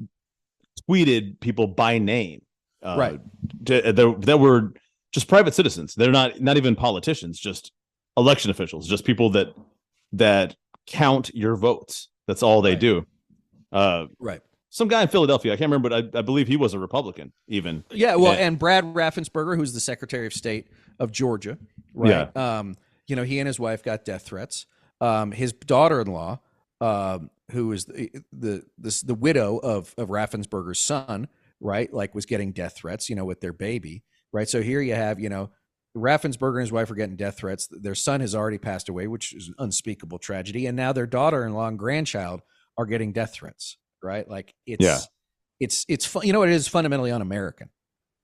Speaker 2: tweeted people by name,
Speaker 3: right?
Speaker 2: That were just private citizens. They're not even politicians, just election officials, just people that count your votes. That's all they do.
Speaker 3: Right.
Speaker 2: Some guy in Philadelphia, I can't remember, but I believe he was a Republican even.
Speaker 3: Yeah, well, and Brad Raffensperger, who's the Secretary of State of Georgia, right? Yeah. He and his wife got death threats. His daughter-in-law, who is the widow of Raffensperger's son, right? Like, was getting death threats, with their baby, right? So here you have, Raffensperger and his wife are getting death threats. Their son has already passed away, which is an unspeakable tragedy. And now their daughter-in-law and grandchild are getting death threats, right? Like, it's fun. It is fundamentally un-American.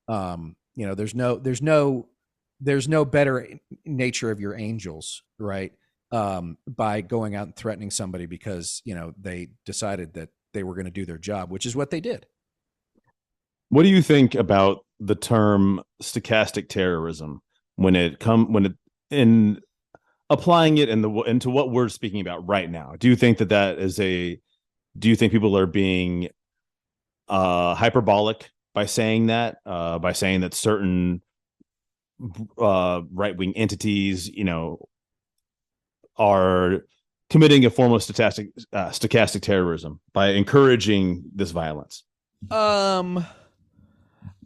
Speaker 3: There's no better nature of your angels, right? By going out and threatening somebody because, they decided that they were going to do their job, which is what they did.
Speaker 2: What do you think about the term stochastic terrorism in applying it into what we're speaking about right now? Do you think do you think people are being hyperbolic by saying that certain right-wing entities, are committing a form of stochastic terrorism by encouraging this violence?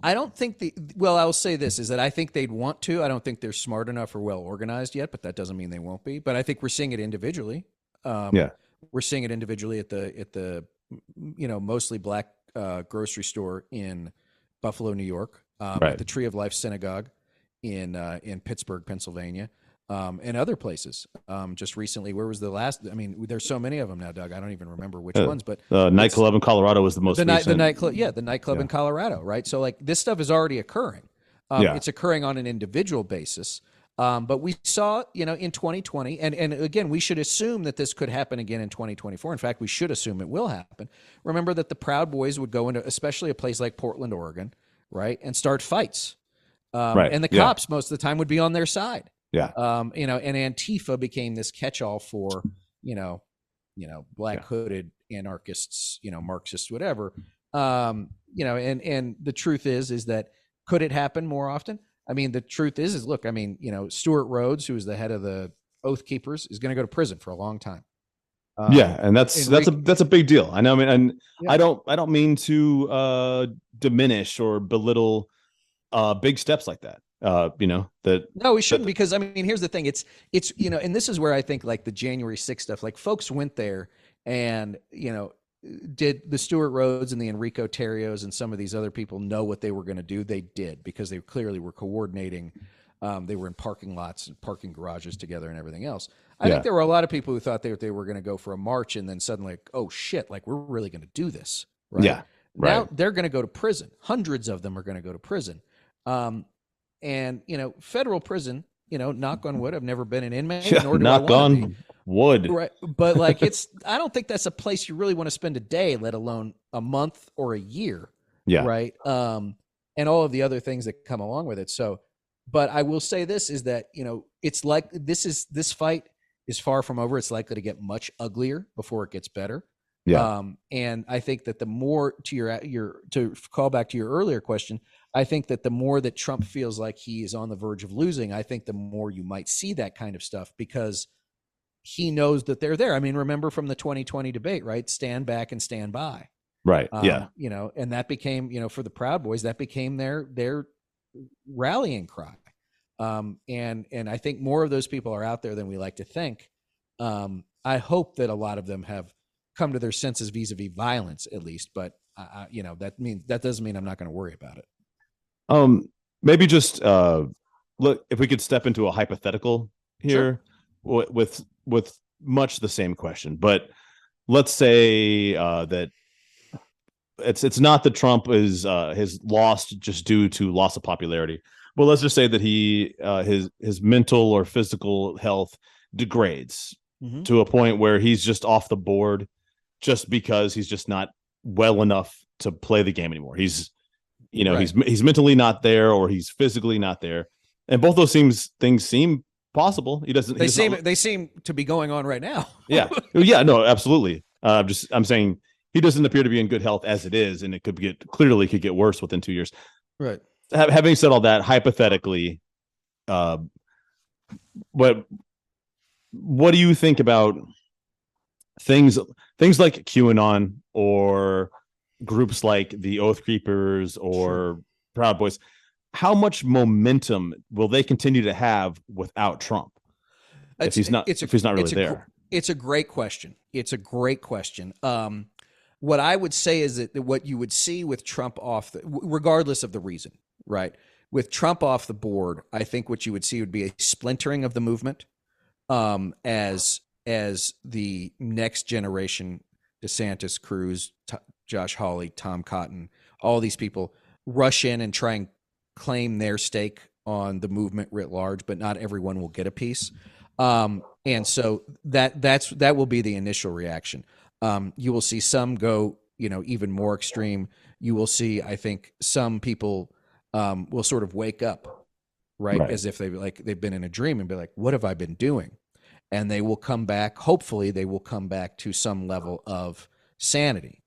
Speaker 3: I don't think I will say this, is that I think they'd want to. I don't think they're smart enough or well organized yet, but that doesn't mean they won't be. But I think we're seeing it individually. We're seeing it individually at the mostly black grocery store in Buffalo, New York, at the Tree of Life Synagogue in Pittsburgh, Pennsylvania, and other places. Just recently, where was the last? I mean, there's so many of them now, Doug. I don't even remember which ones. But
Speaker 2: nightclub in Colorado was the most recent.
Speaker 3: The nightclub in Colorado, right? So, like, this stuff is already occurring. It's occurring on an individual basis. But we saw, in 2020, and again, we should assume that this could happen again in 2024. In fact, we should assume it will happen. Remember that the Proud Boys would go into, especially a place like Portland, Oregon, right, and start fights. And the cops most of the time would be on their side.
Speaker 2: Yeah.
Speaker 3: And Antifa became this catch-all for, black hooded anarchists, Marxists, whatever. And the truth is that could it happen more often? I mean, the truth is look, I mean, Stuart Rhodes, who is the head of the Oathkeepers, is going to go to prison for a long time.
Speaker 2: And that's a big deal. I know. I mean, and I don't mean to diminish or belittle big steps like that. No,
Speaker 3: we shouldn't, because I mean, here's the thing. It's and this is where I think, like, the January 6th stuff, like, folks went there and, did the Stuart Rhodes and the Enrico Terrios and some of these other people know what they were going to do? They did, because they clearly were coordinating. They were in parking lots and parking garages together and everything else. I think there were a lot of people who thought they were going to go for a march, and then suddenly, oh shit, like, we're really going to do this. Right?
Speaker 2: Yeah.
Speaker 3: Now they're going to go to prison. Hundreds of them are going to go to prison. And, federal prison, knock on wood, I've never been an inmate. Nor do
Speaker 2: knock
Speaker 3: I
Speaker 2: on wood.
Speaker 3: Right. But, like, I don't think that's a place you really want to spend a day, let alone a month or a year.
Speaker 2: Yeah.
Speaker 3: Right. And all of the other things that come along with it. So, But I will say this is that, it's like this fight is far from over. It's likely to get much uglier before it gets better.
Speaker 2: Yeah.
Speaker 3: And I think that the more, to your to call back to your earlier question, I think that the more that Trump feels like he is on the verge of losing, I think the more you might see that kind of stuff, because he knows that they're there. I mean, remember from the 2020 debate, right? Stand back and stand by.
Speaker 2: Right. Yeah.
Speaker 3: And that became, for the Proud Boys, that became their rallying cry. And I think more of those people are out there than we like to think. I hope that a lot of them have come to their senses vis-a-vis violence, at least. But that doesn't mean I'm not going to worry about it.
Speaker 2: Maybe just look, if we could step into a hypothetical here. Sure. with much the same question, but let's say that it's not that Trump is has lost just due to loss of popularity. Well, let's just say that his mental or physical health degrades to a point where he's just off the board, just because he's just not well enough to play the game anymore. He's right. he's mentally not there, or he's physically not there, and both those things seem possible. They
Speaker 3: seem to be going on right now.
Speaker 2: Yeah. No, absolutely. I'm saying he doesn't appear to be in good health as it is, and it could get worse within 2 years.
Speaker 3: Right.
Speaker 2: Having said all that, hypothetically, what do you think about things like QAnon, or groups like the Oathkeepers or Proud Boys? How much momentum will they continue to have without Trump if he's not really there?
Speaker 3: It's a great question. What I would say is that what you would see with Trump regardless of the reason, right? With Trump off the board, I think what you would see would be a splintering of the movement, as the next generation, DeSantis, Cruz, Josh Hawley, Tom Cotton, all these people rush in and try and claim their stake on the movement writ large, but not everyone will get a piece. And so that will be the initial reaction. You will see some go, even more extreme. You will see, I think, some people will sort of wake up, right? As if they've been in a dream and be like, what have I been doing? And they will come back. Hopefully they will come back to some level of sanity.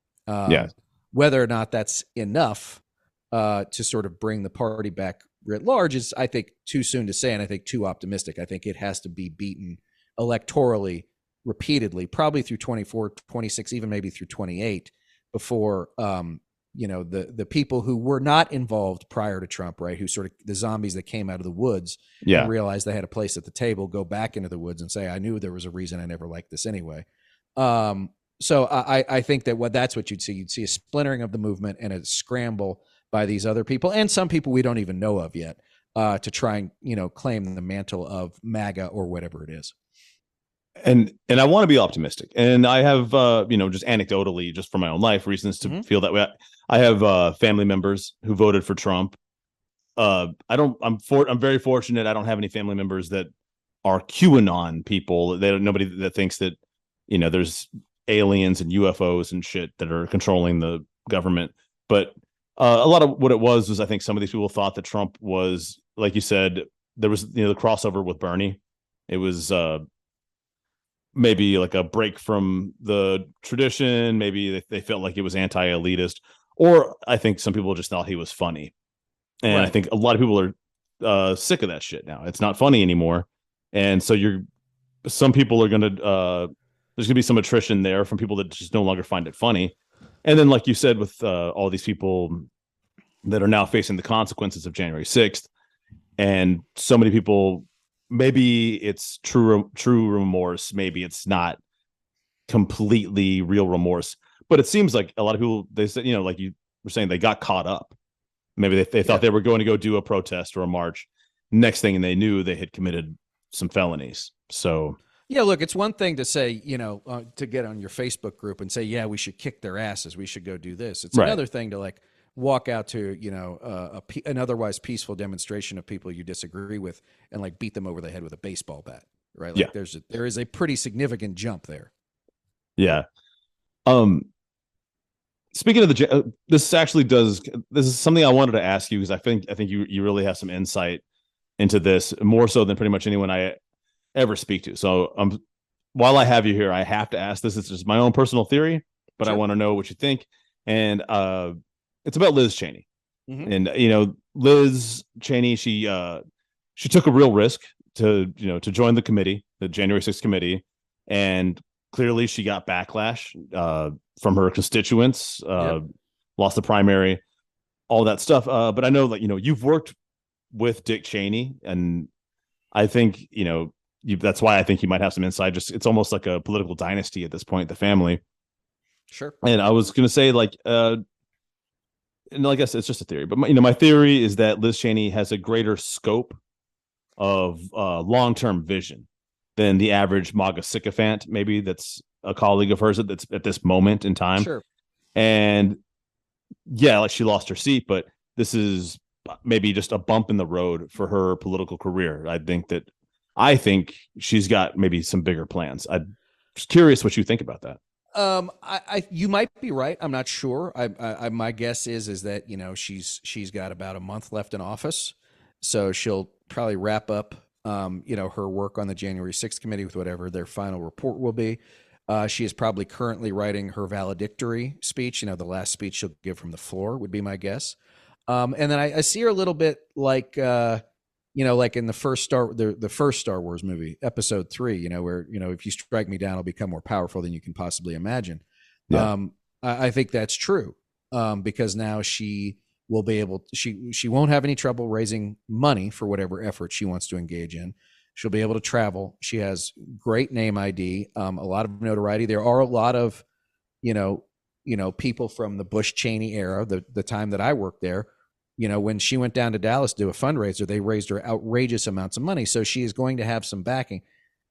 Speaker 3: Whether or not that's enough to sort of bring the party back writ large is, I think, too soon to say, and I think too optimistic. I think it has to be beaten electorally repeatedly, probably through 24, 26, even maybe through 28, before the people who were not involved prior to Trump, right, who sort of the zombies that came out of the woods and realized they had a place at the table, go back into the woods and say, I knew there was a reason I never liked this anyway. So I think that that's what you'd see. You'd see a splintering of the movement and a scramble by these other people, and some people we don't even know of yet, to try and claim the mantle of MAGA or whatever it is.
Speaker 2: And I want to be optimistic, and I have just anecdotally, just from my own life, reasons to feel that way. I have family members who voted for Trump. I'm very fortunate. I don't have any family members that are QAnon people. Nobody that thinks that there's aliens and UFOs and shit that are controlling the government. But a lot of what it was I think some of these people thought that Trump was, like you said, there was the crossover with Bernie. It was maybe like a break from the tradition. Maybe they felt like it was anti-elitist, or I think some people just thought he was funny. And I think a lot of people are sick of that shit now. It's not funny anymore. And so some people are going to, there's going to be some attrition there from people that just no longer find it funny. And then, like you said, with all these people that are now facing the consequences of January 6th, and so many people, maybe it's true remorse, maybe it's not completely real remorse, but it seems like a lot of people, they said, like you were saying, they got caught up. Maybe they thought they were going to go do a protest or a march. Next thing they knew, they had committed some felonies. So
Speaker 3: yeah, look, it's one thing to say, to get on your Facebook group and say, yeah, we should kick their asses, we should go do this. It's another thing to walk out to, an otherwise peaceful demonstration of people you disagree with and beat them over the head with a baseball bat, right? There is a pretty significant jump there.
Speaker 2: Yeah. Speaking of this is something I wanted to ask you, because I think you really have some insight. into this more so than pretty much anyone I ever speak to. So while I have you here, I have to ask this. It's just my own personal theory, but sure. I want to know what you think. And it's about Liz Cheney. Mm-hmm. And Liz Cheney, she took a real risk to join the committee, the January 6th committee, and clearly she got backlash from her constituents, lost the primary, all that stuff. But I know that you've worked with Dick Cheney, and I think that's why I think you might have some insight. Just it's almost like a political dynasty at this point, the family.
Speaker 3: Sure.
Speaker 2: And I was gonna say and I guess it's just a theory, but my theory is that Liz Cheney has a greater scope of long-term vision than the average MAGA sycophant, maybe that's a colleague of hers that's at this moment in time.
Speaker 3: Sure.
Speaker 2: And yeah, like she lost her seat, but this is maybe just a bump in the road for her political career. I think she's got maybe some bigger plans. I'm just curious what you think about that.
Speaker 3: You might be right. I'm not sure. My guess is that she's got about a month left in office, so she'll probably wrap up her work on the January 6th committee with whatever their final report will be. She is probably currently writing her valedictory speech. The last speech she'll give from the floor would be my guess. And then I see her a little bit like like in the first Star Wars movie, Episode 3, where if you strike me down, I'll become more powerful than you can possibly imagine. Yeah. I think that's true because now she will be able. She won't have any trouble raising money for whatever effort she wants to engage in. She'll be able to travel. She has great name ID, a lot of notoriety. There are a lot of people from the Bush Cheney era, the time that I worked there. When she went down to Dallas to do a fundraiser, they raised her outrageous amounts of money. So she is going to have some backing.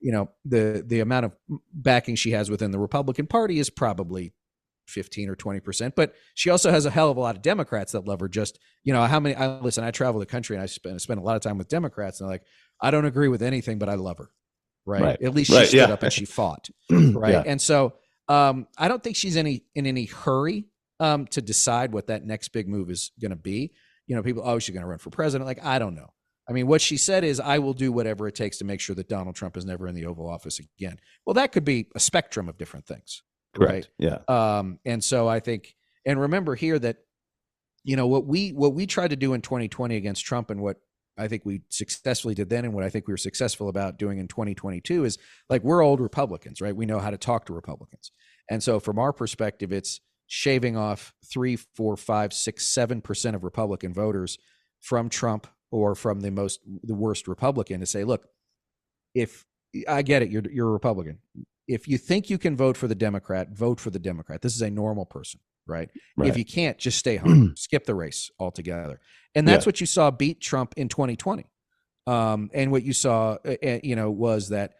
Speaker 3: The amount of backing she has within the Republican Party is probably 15 or 20%, but she also has a hell of a lot of Democrats that love her. Just, how many, I travel the country and I spend a lot of time with Democrats, and they're like, I don't agree with anything, but I love her. Right. At least she stood up and she fought. Right. Yeah. And so I don't think she's in any hurry to decide what that next big move is going to be. People, she's going to run for president. Like, I don't know. I mean, what she said is, I will do whatever it takes to make sure that Donald Trump is never in the Oval Office again. Well, that could be a spectrum of different things.
Speaker 2: Correct.
Speaker 3: Right. Yeah. And so I think, and remember here that, what we tried to do in 2020 against Trump, and what I think we successfully did then, and what I think we were successful about doing in 2022 is, like, we're old Republicans, right? We know how to talk to Republicans. And so from our perspective, it's shaving off 3, 4, 5, 6, 7% of Republican voters from Trump or from the worst Republican to say, look, if I get it, you're a Republican. If you think you can vote for the Democrat, vote for the Democrat. This is a normal person, right? If you can't, just stay home, skip the race altogether. And that's what you saw beat Trump in 2020. And what you saw, was that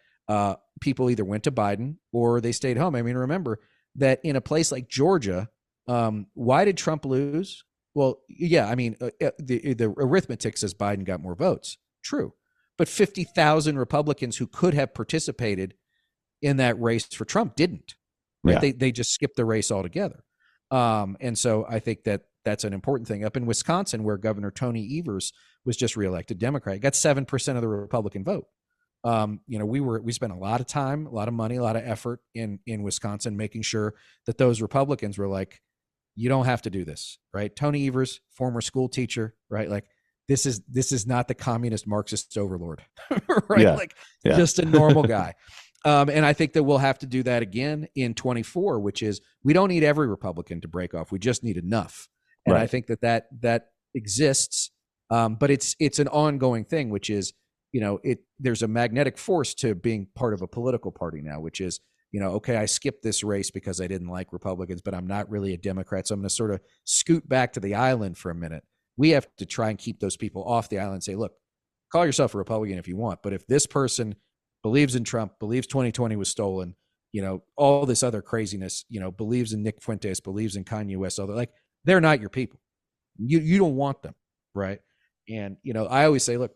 Speaker 3: people either went to Biden or they stayed home. I mean, remember that in a place like Georgia, why did Trump lose? Well, yeah, I mean, the arithmetic says Biden got more votes. True. But 50,000 Republicans who could have participated in that race for Trump didn't. Right? Yeah. They just skipped the race altogether. And so I think that's an important thing. Up in Wisconsin, where Governor Tony Evers was just reelected Democrat, got 7% of the Republican vote. We spent a lot of time, a lot of money, a lot of effort in Wisconsin, making sure that those Republicans were like, you don't have to do this, right? Tony Evers, former school teacher, right? Like, this is not the communist Marxist overlord, right? Yeah. Just a normal guy. And I think that we'll have to do that again in 24, which is, we don't need every Republican to break off. We just need enough. And I think that exists. But it's an ongoing thing, which is, there's a magnetic force to being part of a political party now, which is, okay, I skipped this race because I didn't like Republicans, but I'm not really a Democrat. So I'm going to sort of scoot back to the island for a minute. We have to try and keep those people off the island and say, look, call yourself a Republican if you want, but if this person believes in Trump, believes 2020 was stolen, all this other craziness, believes in Nick Fuentes, believes in Kanye West, they're not your people. You don't want them, right? And, I always say, look,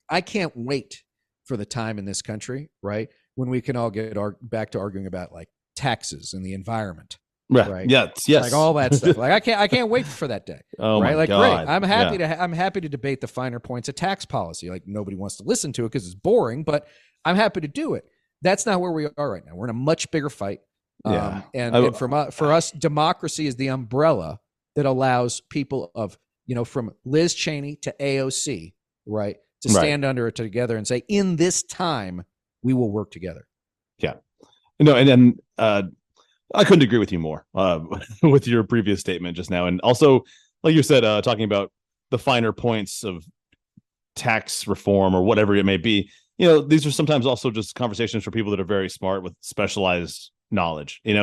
Speaker 3: I can't wait for the time in this country, right, when we can all get back to arguing about, like, taxes and the environment,
Speaker 2: Right. Yes.
Speaker 3: Like all that stuff. Like I can't wait for that day.
Speaker 2: Oh
Speaker 3: right.
Speaker 2: my
Speaker 3: Like
Speaker 2: God.
Speaker 3: great. I'm happy to debate the finer points of tax policy. Like nobody wants to listen to it because it's boring, but I'm happy to do it. That's not where we are right now. We're in a much bigger fight.
Speaker 2: Yeah.
Speaker 3: And for us, democracy is the umbrella that allows people of, from Liz Cheney to AOC, right, to stand under it together and say, in this time, we will work together.
Speaker 2: Yeah. No, and then I couldn't agree with you more with your previous statement just now. And also, like you said, talking about the finer points of tax reform or whatever it may be, these are sometimes also just conversations for people that are very smart with specialized knowledge, and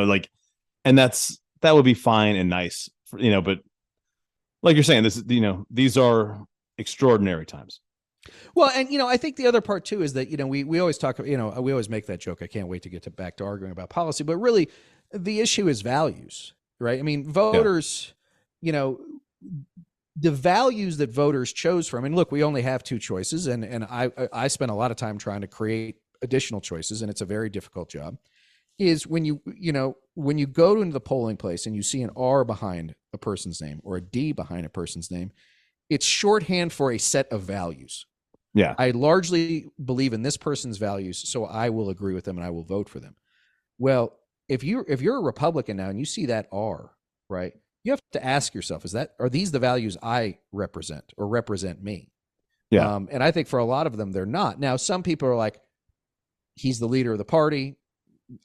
Speaker 2: that would be fine and nice, but like you're saying, these are extraordinary times.
Speaker 3: Well, and I think the other part too is that we always talk, we always make that joke. I can't wait to get back to arguing about policy, but really the issue is values, right? I mean, voters, the values that voters chose from, and look, we only have two choices, and I spent a lot of time trying to create additional choices, and it's a very difficult job. Is when you go into the polling place and you see an R behind a person's name or a D behind a person's name, it's shorthand for a set of values.
Speaker 2: Yeah.
Speaker 3: I largely believe in this person's values, so I will agree with them and I will vote for them. Well, if you're a Republican now and you see that R, right, you have to ask yourself, are these the values I represent or represent me?
Speaker 2: Yeah.
Speaker 3: And I think for a lot of them, they're not. Now, some people are like, he's the leader of the party,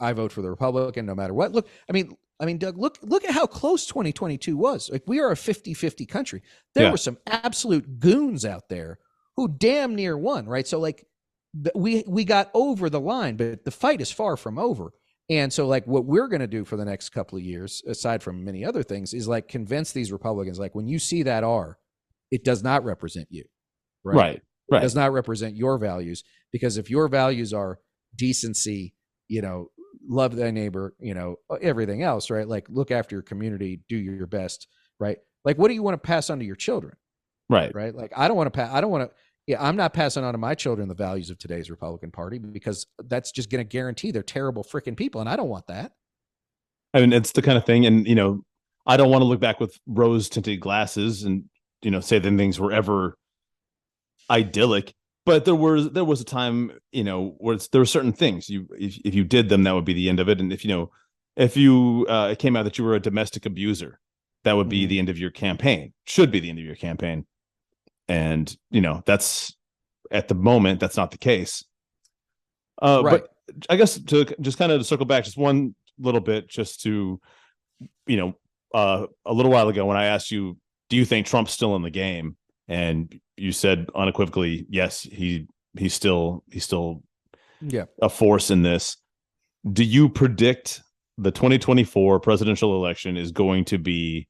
Speaker 3: I vote for the Republican no matter what. Look, I mean, Doug, look at how close 2022 was. Like, we are a 50-50 country. There were some absolute goons out there who damn near won, right? So like we got over the line, but the fight is far from over. And so like what we're going to do for the next couple of years, aside from many other things, is like convince these Republicans, like when you see that R, it does not represent you, right? It does not represent your values, because if your values are decency, love thy neighbor, everything else, right? Like look after your community, do your best, right? Like what do you want to pass on to your children?
Speaker 2: Right.
Speaker 3: Like I'm not passing on to my children the values of today's Republican Party, because that's just going to guarantee they're terrible freaking people. And I don't want that.
Speaker 2: I mean, it's the kind of thing. And, I don't want to look back with rose tinted glasses and, say that things were ever idyllic, but there was a time, where there were certain things if you did them, that would be the end of it. And if it came out that you were a domestic abuser, that would be the end of your campaign, should be the end of your campaign. And, that's at the moment, that's not the case. Right. But I guess to just kind of circle back just one little bit, just to, a little while ago when I asked you, do you think Trump's still in the game? And you said unequivocally, yes, he's still a force in this. Do you predict the 2024 presidential election is going to be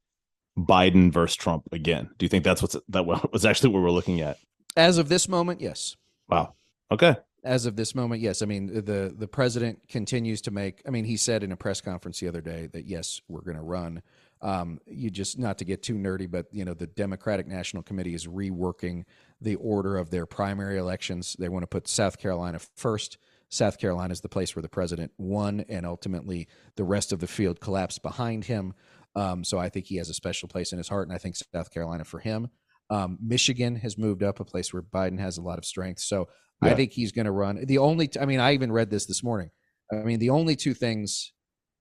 Speaker 2: Biden versus Trump again? Do you think that was actually what we're looking at?
Speaker 3: As of this moment, yes.
Speaker 2: Wow. Okay.
Speaker 3: As of this moment, yes. I mean, the president continues to make, he said in a press conference the other day that, yes, we're going to run. You just, not to get too nerdy, but, the Democratic National Committee is reworking the order of their primary elections. They want to put South Carolina first. South Carolina is the place where the president won, and ultimately the rest of the field collapsed behind him. So I think he has a special place in his heart, and I think South Carolina for him. Michigan has moved up, a place where Biden has a lot of strength. So I think he's going to run. I even read this morning. The only two things,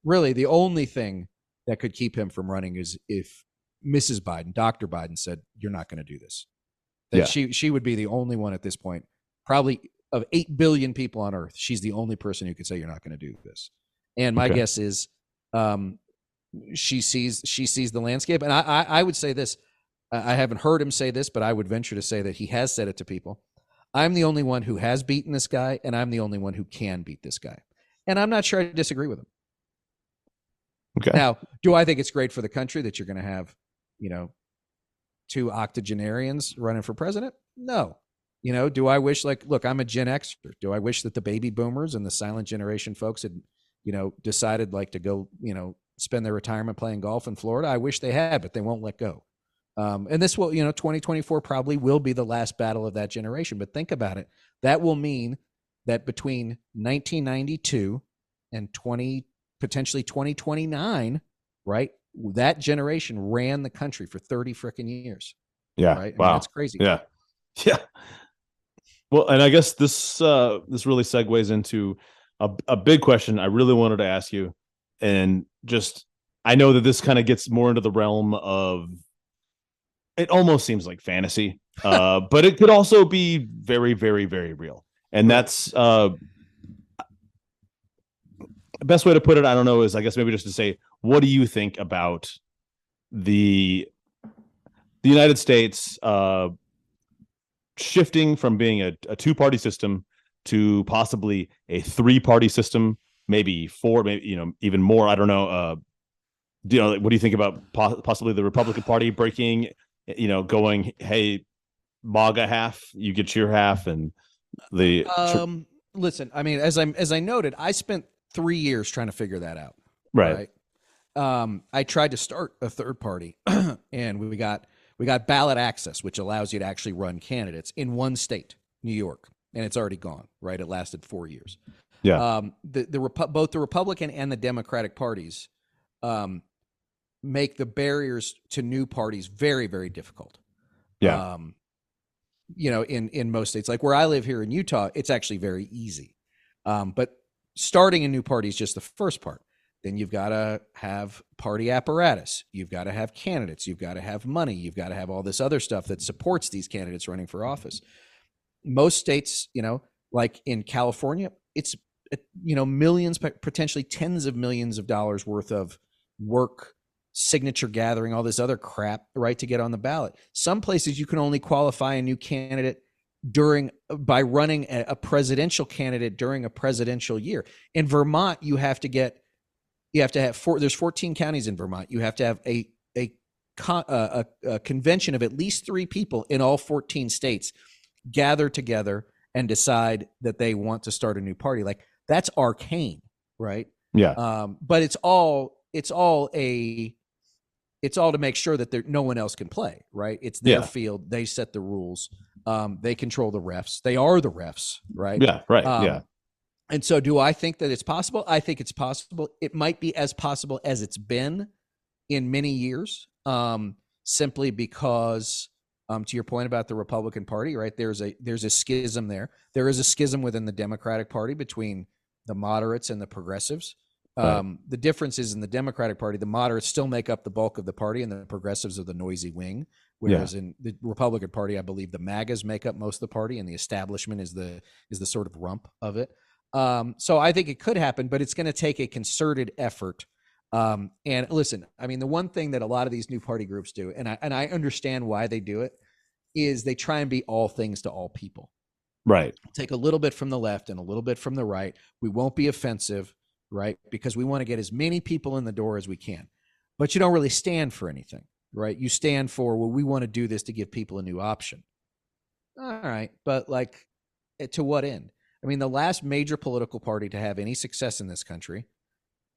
Speaker 3: really the only thing that could keep him from running is if Mrs. Biden, Dr. Biden, said, you're not going to do this. That she would be the only one at this point, probably of 8 billion people on earth. She's the only person who could say you're not going to do this. And my guess is she sees the landscape. And I would say this, I haven't heard him say this, but I would venture to say that he has said it to people. I'm the only one who has beaten this guy, and I'm the only one who can beat this guy. And I'm not sure I disagree with him.
Speaker 2: Okay.
Speaker 3: Now, do I think it's great for the country that you're going to have, two octogenarians running for president? No. Do I wish, look, I'm a Gen Xer. Do I wish that the baby boomers and the silent generation folks had, decided to go, spend their retirement playing golf in Florida? I wish they had, but they won't let go. And this will, 2024 probably will be the last battle of that generation. But think about it. That will mean that between 1992 and potentially 2029, right? That generation ran the country for 30 freaking years.
Speaker 2: Yeah.
Speaker 3: Right. I mean,
Speaker 2: Wow.
Speaker 3: that's crazy.
Speaker 2: Yeah. Yeah. Well, and I guess this really segues into a big question I really wanted to ask you, and just I know that this kind of gets more into the realm of, it almost seems like fantasy, but it could also be very, very, very real, and
Speaker 3: Right.
Speaker 2: that's the best way to put it. I don't know, is I guess maybe just to say, what do you think about the United States shifting from being a two-party system to possibly a three-party system, maybe four, maybe, even more. I don't know. What do you think about possibly the Republican Party breaking, going, hey, MAGA half, you get your half, and the
Speaker 3: Listen, I mean, as I noted, I spent 3 years trying to figure that out.
Speaker 2: right.
Speaker 3: I tried to start a third party, and we got ballot access, which allows you to actually run candidates in one state, New York, and it's already gone. Right, it lasted 4 years.
Speaker 2: Yeah.
Speaker 3: Both the Republican and the Democratic parties make the barriers to new parties very, very difficult.
Speaker 2: Yeah.
Speaker 3: In most states, like where I live here in Utah, it's actually very easy. But starting a new party is just the first part. Then you've got to have party apparatus. You've got to have candidates. You've got to have money. You've got to have all this other stuff that supports these candidates running for office. Most states, like in California, it's, millions, potentially tens of millions of dollars worth of work, signature gathering, all this other crap, right, to get on the ballot. Some places you can only qualify a new candidate by running a presidential candidate during a presidential year. In Vermont, you have to have there's 14 counties in Vermont. You have to have a convention of at least 3 people in all 14 states gather together and decide that they want to start a new party. Like, that's arcane, right?
Speaker 2: Yeah.
Speaker 3: But it's all to make sure that no one else can play, right? It's their field. They set the rules. They control the refs. They are the refs, right?
Speaker 2: Yeah. Right. Yeah.
Speaker 3: And so do I think that it's possible? I think it's possible. It might be as possible as it's been in many years, simply because, to your point about the Republican Party, right? There's a schism there. There is a schism within the Democratic Party between the moderates and the progressives.
Speaker 2: Right.
Speaker 3: The difference is, in the Democratic Party, the moderates still make up the bulk of the party, and the progressives are the noisy wing. Whereas in the Republican Party, I believe the MAGAs make up most of the party, and the establishment is the sort of rump of it. So I think it could happen, but it's going to take a concerted effort. And listen, I mean, the one thing that a lot of these new party groups do, and I understand why they do it, is they try and be all things to all people.
Speaker 2: Right.
Speaker 3: Take a little bit from the left and a little bit from the right. We won't be offensive, right? Because we want to get as many people in the door as we can. But you don't really stand for anything, right? You stand for, well, we want to do this to give people a new option. All right. But like, to what end? I mean, the last major political party to have any success in this country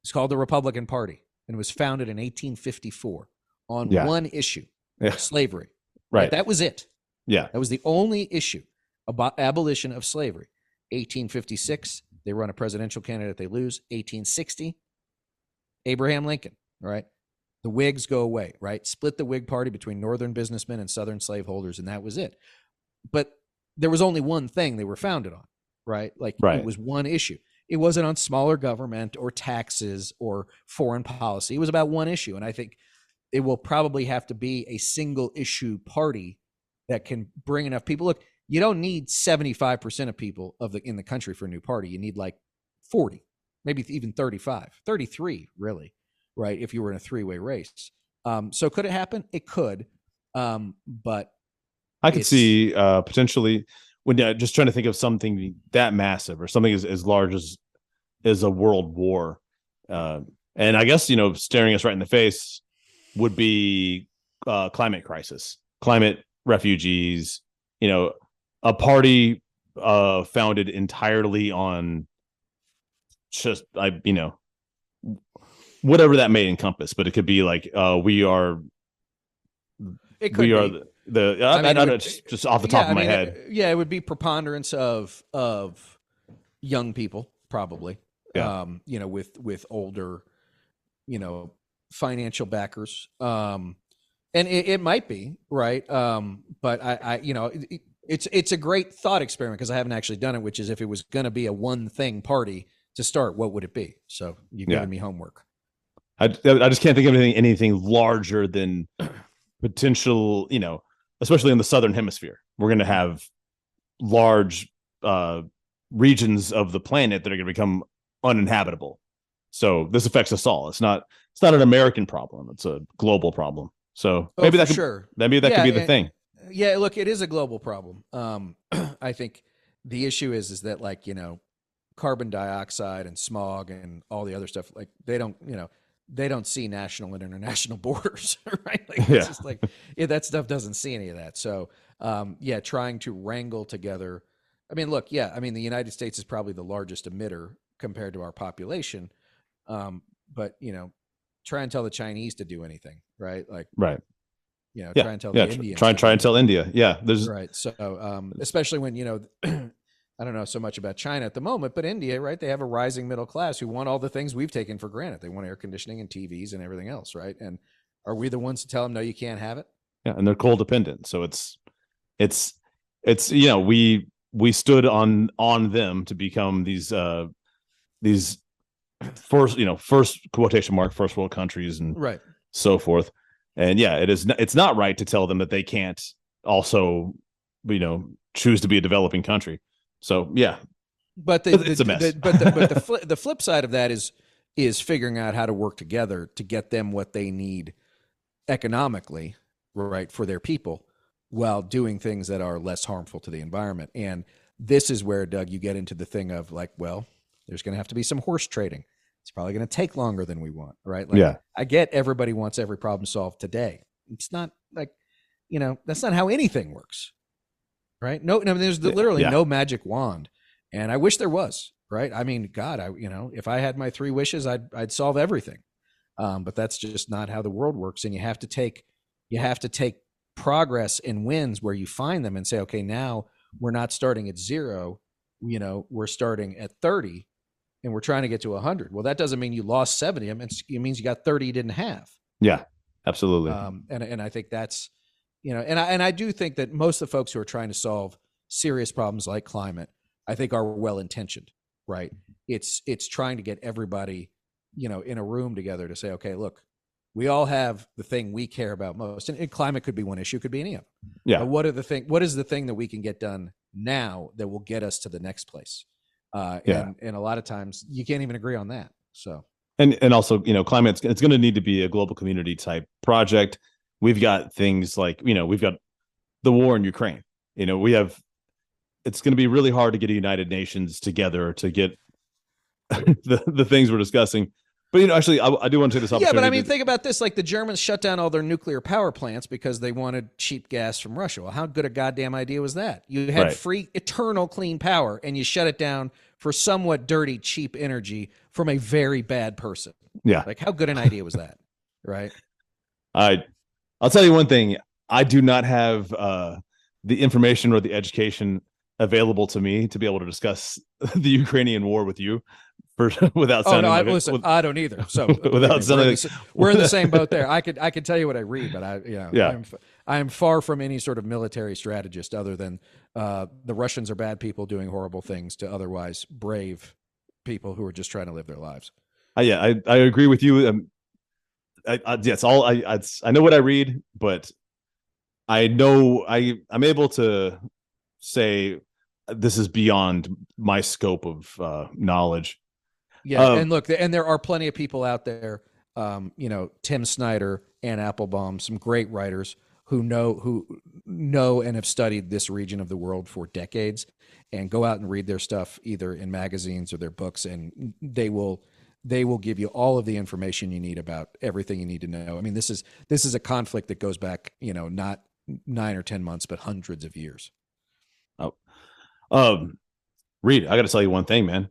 Speaker 3: is called the Republican Party, and it was founded in 1854 on one issue, slavery. Right? That was it.
Speaker 2: Yeah.
Speaker 3: That was the only issue, about abolition of slavery. 1856, they run a presidential candidate, they lose. 1860, Abraham Lincoln, all right? The Whigs go away, right? Split the Whig Party between Northern businessmen and Southern slaveholders, and that was it. But there was only one thing they were founded on, right? Like, it was one issue. It wasn't on smaller government or taxes or foreign policy. It was about one issue. And I think it will probably have to be a single issue party that can bring enough people. Look, you don't need 75% of people in the country for a new party. You need like 40, maybe even 35, 33, really, right? If you were in a 3-way race. So could it happen? It could. But
Speaker 2: I could see potentially, when just trying to think of something that massive, or something as large as a world war. And I guess, staring us right in the face would be climate crisis, climate refugees, a party founded entirely on just, whatever that may encompass, but it could be like, we are just off the top of my head.
Speaker 3: Yeah, it would be preponderance of young people, probably.
Speaker 2: Yeah.
Speaker 3: With older, financial backers. And it might be right. But I it's a great thought experiment because I haven't actually done it, which is if it was going to be a one thing party to start, what would it be? So you've given me homework.
Speaker 2: I just can't think of anything larger than potential, especially in the Southern Hemisphere. We're going to have large regions of the planet that are going to become uninhabitable. So this affects us all. It's not an American problem. It's a global problem. So maybe that could be the thing.
Speaker 3: Yeah, look, it is a global problem. I think the issue is that like, carbon dioxide and smog and all the other stuff, like they don't see national and international borders, right? Like it's just like that stuff doesn't see any of that. So trying to wrangle together. I mean, look, the United States is probably the largest emitter compared to our population. But try and tell the Chinese to do anything, right? Like,
Speaker 2: right.
Speaker 3: Try and tell the Indians.
Speaker 2: Try and tell India. Yeah.
Speaker 3: Right. So, especially when, I don't know so much about China at the moment, but India, right? They have a rising middle class who want all the things we've taken for granted. They want air conditioning and TVs and everything else, right? And are we the ones to tell them, no, you can't have it?
Speaker 2: Yeah. And they're coal dependent. So it's we stood on them to become these first quotation mark first world countries and so forth. And it's not right to tell them that they can't also choose to be a developing country. So
Speaker 3: but it's a mess. But the flip side of that is figuring out how to work together to get them what they need economically, right, for their people, while doing things that are less harmful to the environment. And this is where, Doug, you get into the thing of like, well, there's going to have to be some horse trading. It's probably going to take longer than we want, right? Like, I get everybody wants every problem solved today. It's not like, that's not how anything works, right? No, there's literally no magic wand, and I wish there was, right? I mean, God, if I had my 3 wishes, I'd solve everything, but that's just not how the world works. And you have to take progress and wins where you find them and say, okay, now we're not starting at 0, we're starting at 30. And we're trying to get to 100. Well, that doesn't mean you lost 70. I mean, it means you got 30 you didn't have.
Speaker 2: Yeah, absolutely.
Speaker 3: And I think that's, and I do think that most of the folks who are trying to solve serious problems like climate, I think are well-intentioned, right? It's trying to get everybody, in a room together to say, okay, look, we all have the thing we care about most. And climate could be one issue, could be any of them.
Speaker 2: Yeah.
Speaker 3: But what is the thing that we can get done now that will get us to the next place? And a lot of times you can't even agree on that. So,
Speaker 2: and also, climate, it's going to need to be a global community type project. We've got things like, we've got the war in Ukraine, it's going to be really hard to get a United Nations together to get the things we're discussing. But, actually, I do want to say this.
Speaker 3: Yeah, but I mean, think about this. Like the Germans shut down all their nuclear power plants because they wanted cheap gas from Russia. Well, how good a goddamn idea was that? You had free, eternal, clean power, and you shut it down for somewhat dirty, cheap energy from a very bad person.
Speaker 2: Yeah.
Speaker 3: Like, how good an idea was that? Right?
Speaker 2: I'll tell you one thing. I do not have the information or the education available to me to be able to discuss the Ukrainian war with you without sounding
Speaker 3: I don't either. So
Speaker 2: without sounding
Speaker 3: we're in the same boat there. I could tell you what I read, but I am far from any sort of military strategist other than the Russians are bad people doing horrible things to otherwise brave people who are just trying to live their lives.
Speaker 2: I agree with you. I know what I read, but I know I'm able to say this is beyond my scope of knowledge.
Speaker 3: Yeah, and look, and there are plenty of people out there, Tim Snyder, Ann Applebaum, some great writers who know and have studied this region of the world for decades, and go out and read their stuff either in magazines or their books, and they will give you all of the information you need about everything you need to know. I mean, this is a conflict that goes back, not 9 or 10 months, but hundreds of years.
Speaker 2: Reed, I got to tell you one thing, man.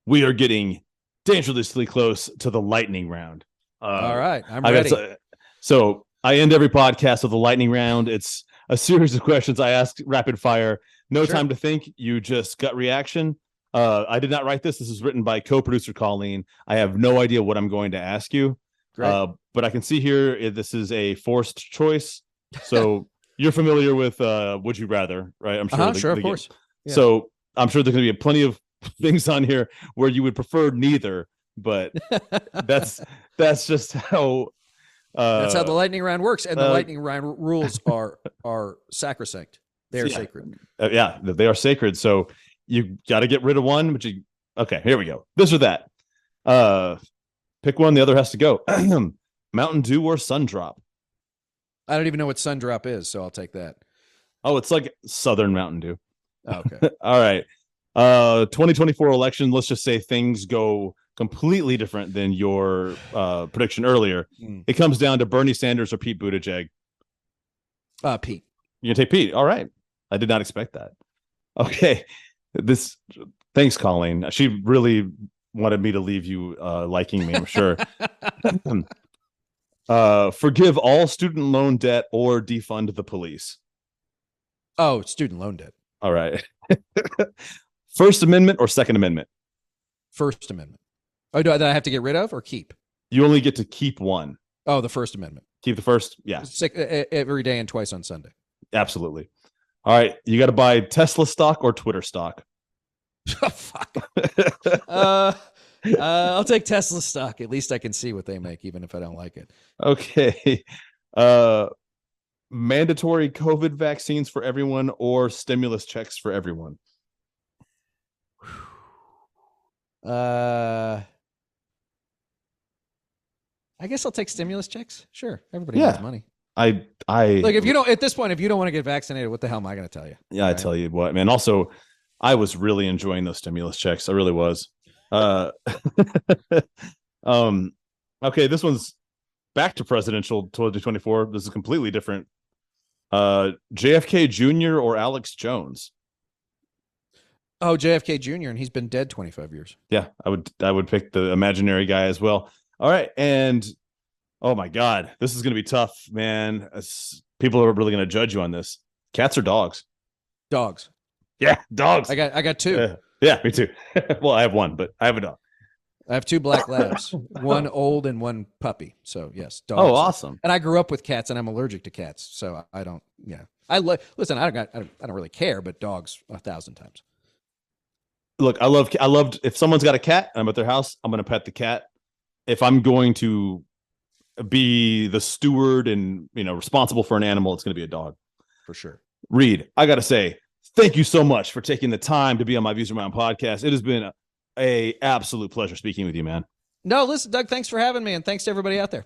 Speaker 2: We are getting dangerously close to the lightning round.
Speaker 3: All right, I'm ready.
Speaker 2: So I end every podcast with a lightning round. It's a series of questions I ask rapid fire. No time to think. You just gut reaction. I did not write this. This is written by co-producer Colleen. I have no idea what I'm going to ask you.
Speaker 3: Great.
Speaker 2: But I can see here this is a forced choice. So you're familiar with Would You Rather, right? I'm sure.
Speaker 3: Sure, of course.
Speaker 2: Yeah. So I'm sure there's going to be plenty of things on here where you would prefer neither, but that's just how.
Speaker 3: That's how the lightning round works, and the lightning round rules are sacrosanct. They are sacred.
Speaker 2: Yeah, they are sacred. So you got to get rid of one, but okay, here we go. This or that. Pick one. The other has to go. Mountain Dew or Sun Drop?
Speaker 3: I don't even know what Sun Drop is, so I'll take that.
Speaker 2: Oh, it's like Southern Mountain Dew.
Speaker 3: Okay.
Speaker 2: All right. 2024 election. Let's just say things go completely different than your prediction earlier. It comes down to Bernie Sanders or Pete Buttigieg.
Speaker 3: Pete.
Speaker 2: You can take Pete. All right. I did not expect that. Okay. Thanks, Colleen. She really wanted me to leave you liking me, I'm sure. Forgive all student loan debt or defund the police.
Speaker 3: Oh, student loan debt.
Speaker 2: All right. First Amendment or Second Amendment?
Speaker 3: First Amendment. Oh, do I have to get rid of or keep?
Speaker 2: You only get to keep one.
Speaker 3: Oh, the First Amendment.
Speaker 2: Keep the first? Yeah.
Speaker 3: Every day and twice on Sunday.
Speaker 2: Absolutely. All right. You got to buy Tesla stock or Twitter stock?
Speaker 3: Oh, fuck. I'll take Tesla stock. At least I can see what they make, even if I don't like it.
Speaker 2: Okay. Mandatory COVID vaccines for everyone or stimulus checks for everyone?
Speaker 3: I guess I'll take stimulus checks. Sure. Everybody needs money.
Speaker 2: I
Speaker 3: like, if you don't, at this point, if you don't want to get vaccinated, what the hell am I going to tell you?
Speaker 2: Yeah, right? I tell you what, man. Also, I was really enjoying those stimulus checks. I really was. Okay, this one's back to presidential 2024. This is completely different. JFK Jr. or Alex Jones?
Speaker 3: Oh, JFK Jr. and he's been dead 25 years.
Speaker 2: Yeah, I would pick the imaginary guy as well. All right, and oh my God, this is going to be tough, man. People are really going to judge you on this. Cats or dogs?
Speaker 3: Dogs.
Speaker 2: Yeah, dogs.
Speaker 3: I got two.
Speaker 2: Yeah, me too. Well, I have one, but I have a dog.
Speaker 3: I have two black labs, one old and one puppy. So yes, dogs.
Speaker 2: Oh, awesome.
Speaker 3: And I grew up with cats, and I'm allergic to cats, so I don't. Yeah, listen. I don't really care, but dogs 1,000 times.
Speaker 2: Look, I loved. If someone's got a cat and I'm at their house, I'm going to pet the cat. If I'm going to be the steward and responsible for an animal, it's going to be a dog
Speaker 3: for sure.
Speaker 2: Reed, I got to say, thank you so much for taking the time to be on my Views Around podcast. It has been a absolute pleasure speaking with you, man.
Speaker 3: No, listen, Doug, thanks for having me, and thanks to everybody out there.